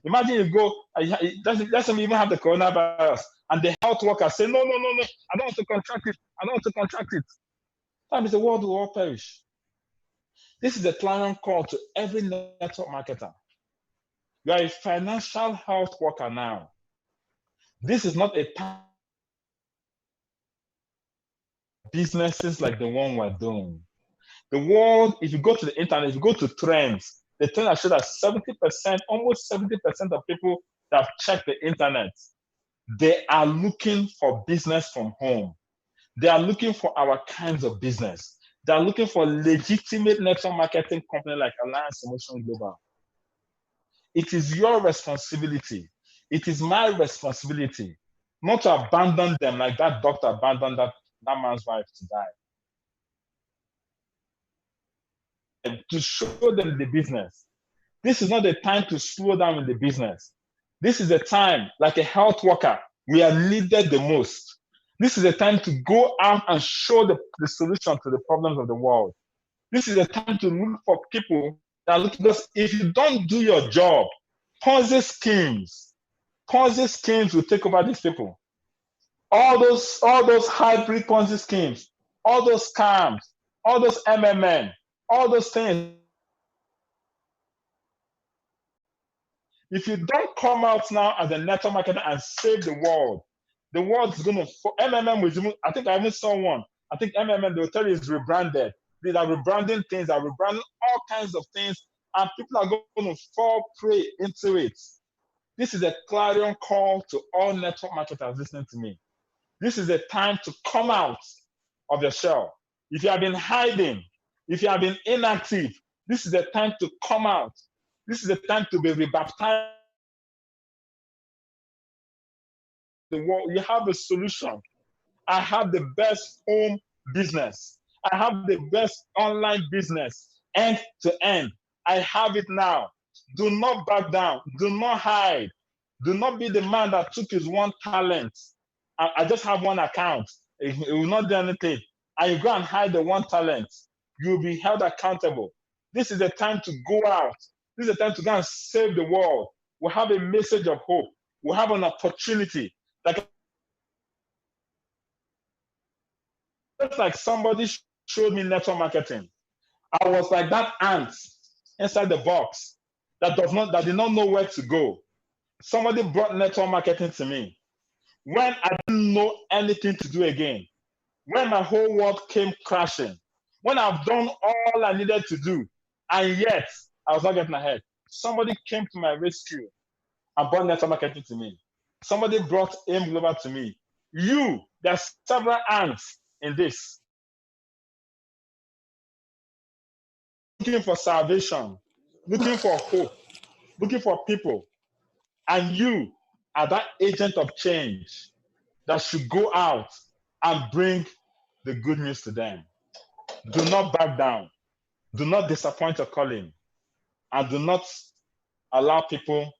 Imagine you go, doesn't even have the coronavirus, and the health workers say, no, I don't want to contract it. That means the world will all perish. This is a clarion call to every network marketer. You are a financial health worker now. This is not a time businesses like the one we're doing. The world, if you go to the internet, if you go to trends, the trend show that 70%, almost 70% of people that have checked the internet, they are looking for business from home. They are looking for our kinds of business. They are looking for legitimate network marketing company like Alliance Solution Global. It is your responsibility. It is my responsibility not to abandon them like that doctor abandoned that man's wife to die. To show them the business. This is not the time to slow down in the business. This is a time, like a health worker, we are needed the most. This is a time to go out and show the solution to the problems of the world. This is a time to look for people that look, because if you don't do your job, Ponzi schemes will take over these people. All those hybrid Ponzi schemes, all those scams, all those MMM, all those things. If you don't come out now as a network marketer and save the world is going to, MMM was even, I think I even saw one. I think MMM, they will tell you is rebranded. These are rebranding things, are rebranding all kinds of things, and people are going to fall prey into it. This is a clarion call to all network marketers listening to me. This is a time to come out of your shell. If you have been hiding, if you have been inactive, this is a time to come out. This is a time to be rebaptized. The world, you have a solution. I have the best home business. I have the best online business, end to end. I have it now. Do not back down. Do not hide. Do not be the man that took his one talent. I just have one account. It will not do anything. And you go and hide the one talent. You will be held accountable. This is the time to go out. This is the time to go and save the world. We have a message of hope. We have an opportunity. Just like somebody showed me network marketing. I was like that ant inside the box that did not know where to go. Somebody brought network marketing to me when I didn't know anything to do again. When my whole world came crashing. When I've done all I needed to do, and yet I was not getting ahead. Somebody came to my rescue and brought network marketing to me. Somebody brought AIM Global to me. There's several ants in this. Looking for salvation, looking for hope, looking for people. And you are that agent of change that should go out and bring the good news to them. Do not back down. Do not disappoint your calling. And do not allow people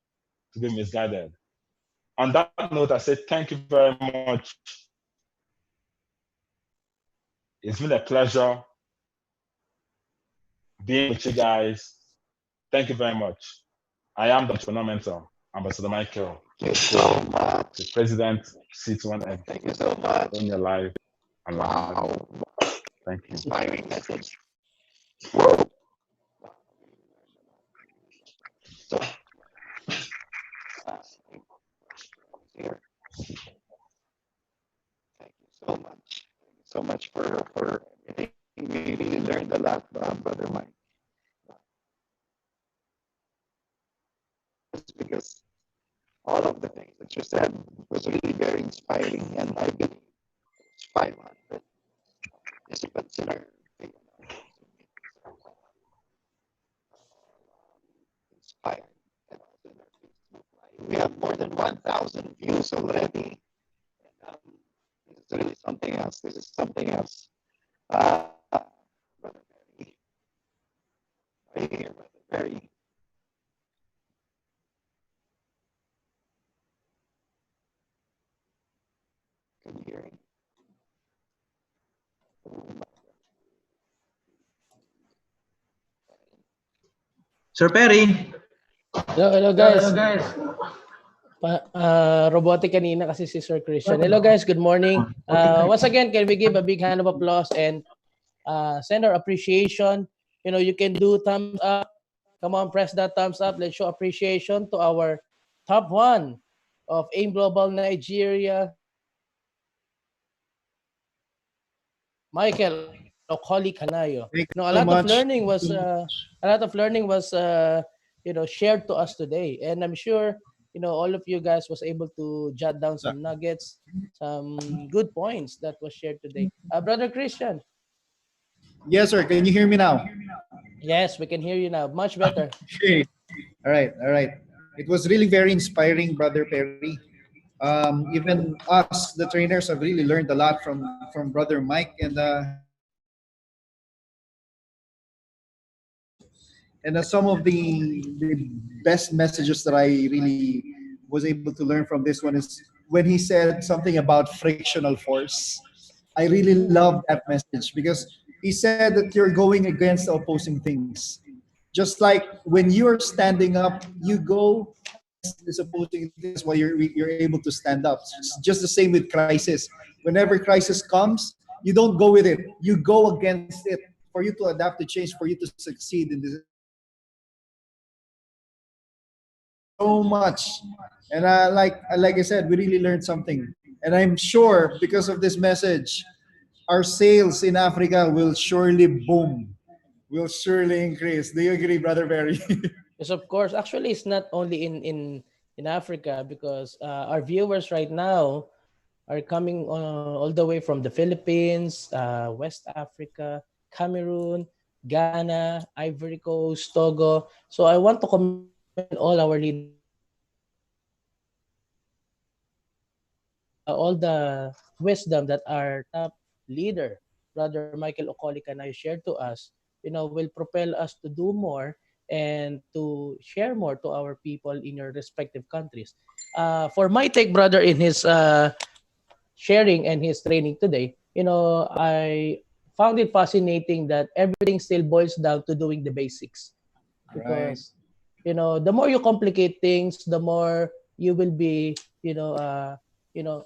to be misguided. On that note, I say thank you very much. It's been a pleasure being with you guys. Thank you very much. I am the entrepreneur mentor, Ambassador Michael. Thank you so much. The president, C21. Thank you so much. In your life. Wow. Thank you. Inspiring message. Whoa. So, here. Thank you so much. Thank you so much for everything. We really learned a lot, Brother Mike. Because all of the things that you said was really very inspiring, and I believe it's 500 participants in our video inspired, and also in our Facebook Live. We have more than 1,000 views already. And, this is really something else. This is something else. Brother Perry, are you here, Brother Perry? Can you hear me? Sir Perry. Hello guys. Robotic kanina kasi si Sir Christian. Hello guys, good morning. Once again, can we give a big hand of applause and send our appreciation? You can do thumbs up. Come on, press that thumbs up. Let's show appreciation to our top one of AIM Global Nigeria, Michael Okoli Kanayo. A lot of learning was shared to us today, and I'm sure all of you guys was able to jot down some nuggets, some good points that was shared today. Brother Christian. Yes, sir. Can you hear me now? Yes, we can hear you now. Much better. Okay. All right. It was really very inspiring, Brother Perry. Even us, the trainers, have really learned a lot from Brother Mike, and some of the best messages that I really was able to learn from this one is when he said something about frictional force. I really love that message because he said that you're going against the opposing things. Just like when you're standing up, you go against this opposing thing. That's why you're able to stand up. It's just the same with crisis. Whenever crisis comes, you don't go with it. You go against it for you to adapt to change, for you to succeed in this. So much. And like I said, we really learned something. And I'm sure because of this message, our sales in Africa will surely boom, will surely increase. Do you agree, Brother Barry? Yes, of course. Actually, it's not only in Africa because our viewers right now are coming all the way from the Philippines, West Africa, Cameroon, Ghana, Ivory Coast, Togo. So I want to commend all our leaders right now all the wisdom that our top leader, Brother Michael Okoli Kanayo, shared to us, will propel us to do more and to share more to our people in your respective countries. For my take, brother, in his sharing and his training today, I found it fascinating that everything still boils down to doing the basics Right. because the more you complicate things, the more you will be you know and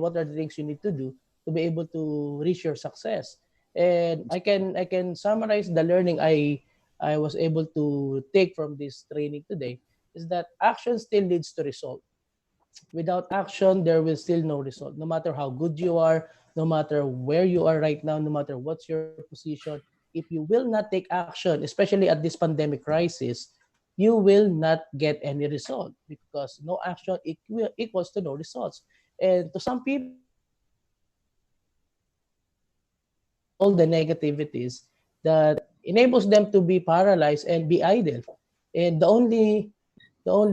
what are the things you need to do to be able to reach your success. And I can summarize the learning I was able to take from this training today is that action still leads to result. Without action, there will still no result. No matter how good you are, no matter where you are right now, no matter what's your position, if you will not take action, especially at this pandemic crisis, you will not get any result because no action equals to no results. And to some people, all the negativities that enables them to be paralyzed and be idle. And the only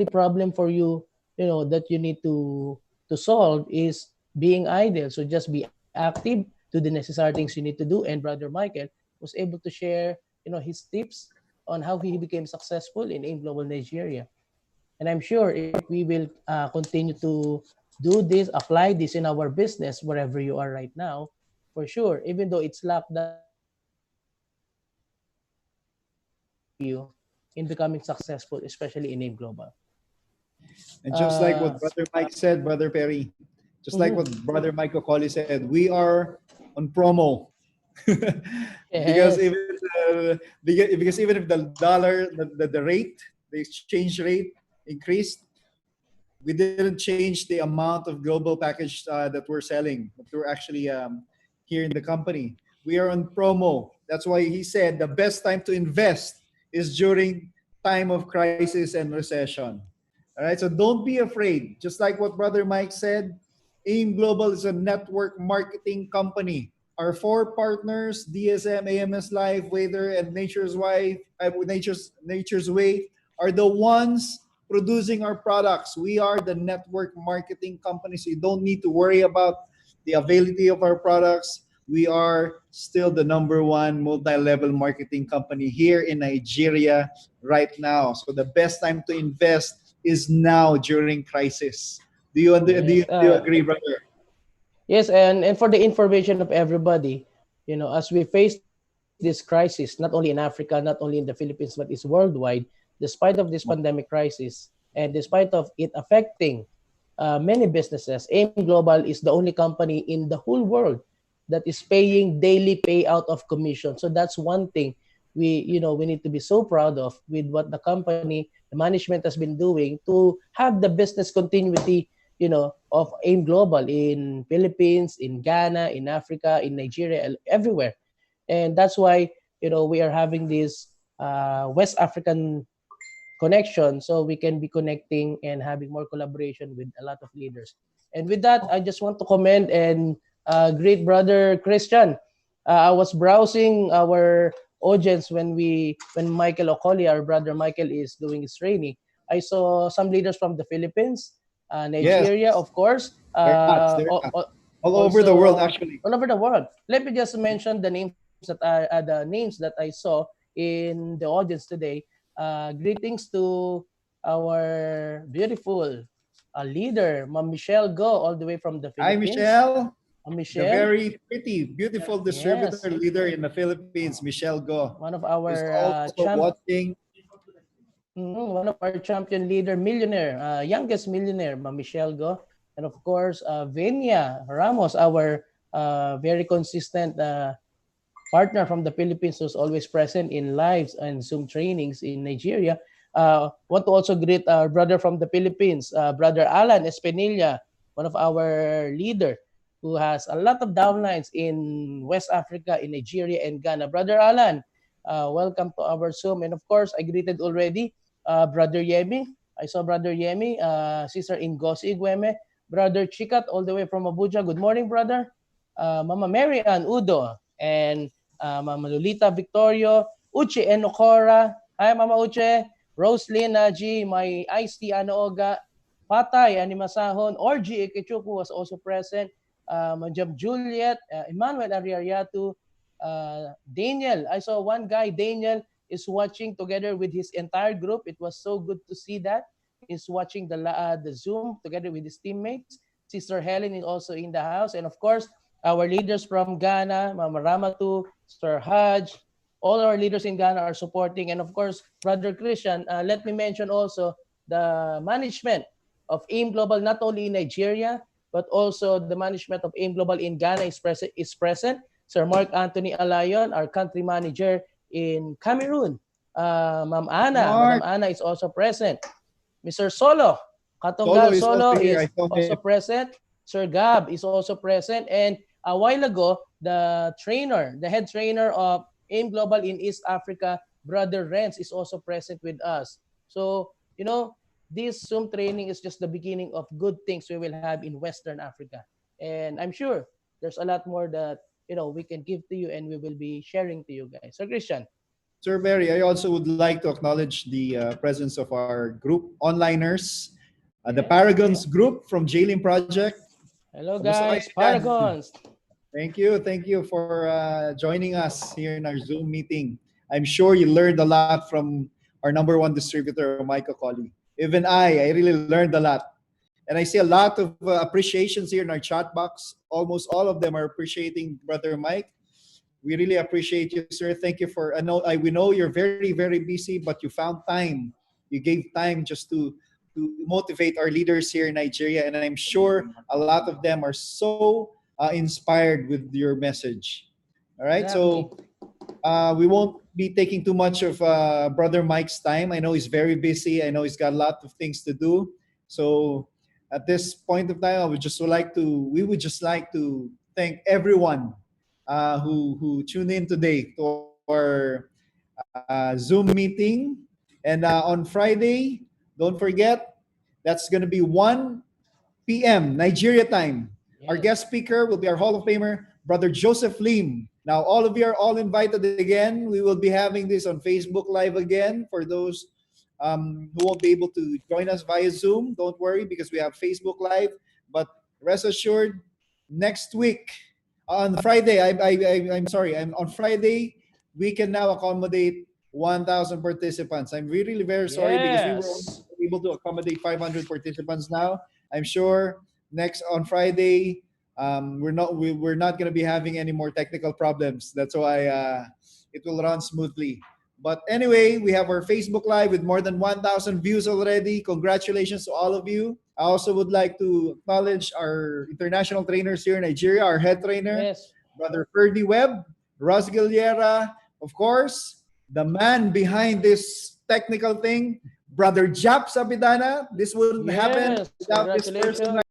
problem for you, that you need to solve is being idle. So just be active, do the necessary things you need to do. And Brother Michael was able to share, his tips on how he became successful in AIM Global Nigeria. And I'm sure if we will continue to do this, apply this in our business wherever you are right now, for sure, even though it's lockdown, you in becoming successful, especially in AIM Global. And just like Uh, what Brother Mike said, Brother Perry, just like mhm. what Brother Mike Okoli said, we are on promo. because Yes. even because even if the dollar the rate the exchange rate increased, we didn't change the amount of global package that we're selling, that we're actually here in the company. We are on promo. That's why he said the best time to invest is during time of crisis and recession. All right, so don't be afraid. Just like what Brother Mike said, AIM Global is a network marketing company. Our four partners, DSM, AMS Life, Wader, and Nature's Way, are the ones producing our products. We are the network marketing company, so you don't need to worry about the availability of our products. We are still the number one multi-level marketing company here in Nigeria right now. So the best time to invest is now during crisis. Yes. Do you agree, brother? Yes, and for the information of everybody, as we face this crisis, not only in Africa, not only in the Philippines, but it's worldwide, despite of this pandemic crisis, and despite of it affecting many businesses, AIM Global is the only company in the whole world that is paying daily payout of commission. So that's one thing we need to be so proud of with what the company, the management has been doing to have the business continuity, of AIM Global in Philippines, in Ghana, in Africa, in Nigeria, everywhere. And that's why, we are having this West African connection so we can be connecting and having more collaboration with a lot of leaders. And with that, I just want to commend and great brother Christian. I was browsing our audience when Michael Okoli, our brother Michael, is doing his training. I saw some leaders from the Philippines, Yes, Nigeria, of course, they're nuts. All over the world, also actually. all over the world. Let me just mention the names that I saw in the audience today. Greetings to our beautiful leader, Ma'am Michelle Go, all the way from the Hi, Philippines. Michelle. The Michelle, very pretty, beautiful distributor yes, leader in the Philippines, Michelle Go, one of is our also watching. one of our champion leader, millionaire, youngest millionaire, Ma'am Michelle Go, and of course, Venia Ramos, our very consistent partner from the Philippines who's always present in lives and Zoom trainings in Nigeria. Want to also greet our brother from the Philippines, Brother Alan Espinilla, one of our leader who has a lot of downlines in West Africa, in Nigeria and Ghana. Brother Alan, welcome to our Zoom. And of course, I greeted already Brother Yemi. I saw Brother Yemi, Sister Ingosi Igueme, Brother Chikat all the way from Abuja. Good morning, brother. Mama Mary Ann Udo, and Mama Lolita Victorio, Uche Enokora. Hi, Mama Uche. Roslyn Naji, my Ice Tea Anooga, Patay Animasahon, Orgy Ikichuku was also present. Manjab Juliet, Emmanuel Ariariatu, Daniel. I saw one guy, Daniel, is watching together with his entire group. It was so good to see that. He's watching the Zoom together with his teammates. Sister Helen is also in the house. And of course, our leaders from Ghana, Mama Ramatu, Sir Haj, all our leaders in Ghana are supporting. And of course, Brother Christian, let me mention also the management of AIM Global, not only in Nigeria, but also the management of AIM Global in Ghana is present. Sir Mark Anthony Alayon, our country manager in Cameroon. Ma'am Anna, Madam Mark Anna is also present. Mr. Solo, Solo Katonggal is also Solo here. is I saw also him. present. Sir Gab is also present. And a while ago, the head trainer of AIM Global in East Africa, Brother Renz, is also present with us. So, this Zoom training is just the beginning of good things we will have in Western Africa. And I'm sure there's a lot more that, we can give to you and we will be sharing to you guys. So, Christian. Sir Barry, I also would like to acknowledge the presence of our group onliners, the Yes. Paragons group from Jailing Project. Hello, Kamusta kayo guys. dyan? Paragons. Thank you for joining us here in our Zoom meeting. I'm sure you learned a lot from our number one distributor, Michael Okoli. Even I really learned a lot. And I see a lot of appreciations here in our chat box. Almost all of them are appreciating Brother Mike. We really appreciate you, sir. Thank you for. We know you're very, very busy, but you found time. You gave time just to motivate our leaders here in Nigeria, and I'm sure a lot of them are so inspired with your message. All right, Exactly. so we won't be taking too much of Brother Mike's time. I know he's very busy. I know he's got a lot of things to do. So at this point of time, we would just like to thank everyone who tuned in today to our Zoom meeting. And on Friday, don't forget, that's going to be 1 p.m. Nigeria time. Our Yes. guest speaker will be our Hall of Famer, Brother Joseph Lim. Now, all of you are all invited again. We will be having this on Facebook Live again for those who won't be able to join us via Zoom. Don't worry because we have Facebook Live. But rest assured, next week on Friday, I'm sorry, on Friday, we can now accommodate 1,000 participants. I'm really very sorry because we were only Yes. able to accommodate 500 participants now. I'm sure next on Friday, we're not going to be having any more technical problems. That's why it will run smoothly. But anyway, we have our Facebook Live with more than 1,000 views already. Congratulations to all of you. I also would like to acknowledge our international trainers here in Nigeria, our head trainer, Yes. Brother Ferdy Webb, Ross Gilliera, of course, the man behind this technical thing, Brother Jap Sabidana. This wouldn't happen Yes. without this person Congratulations. right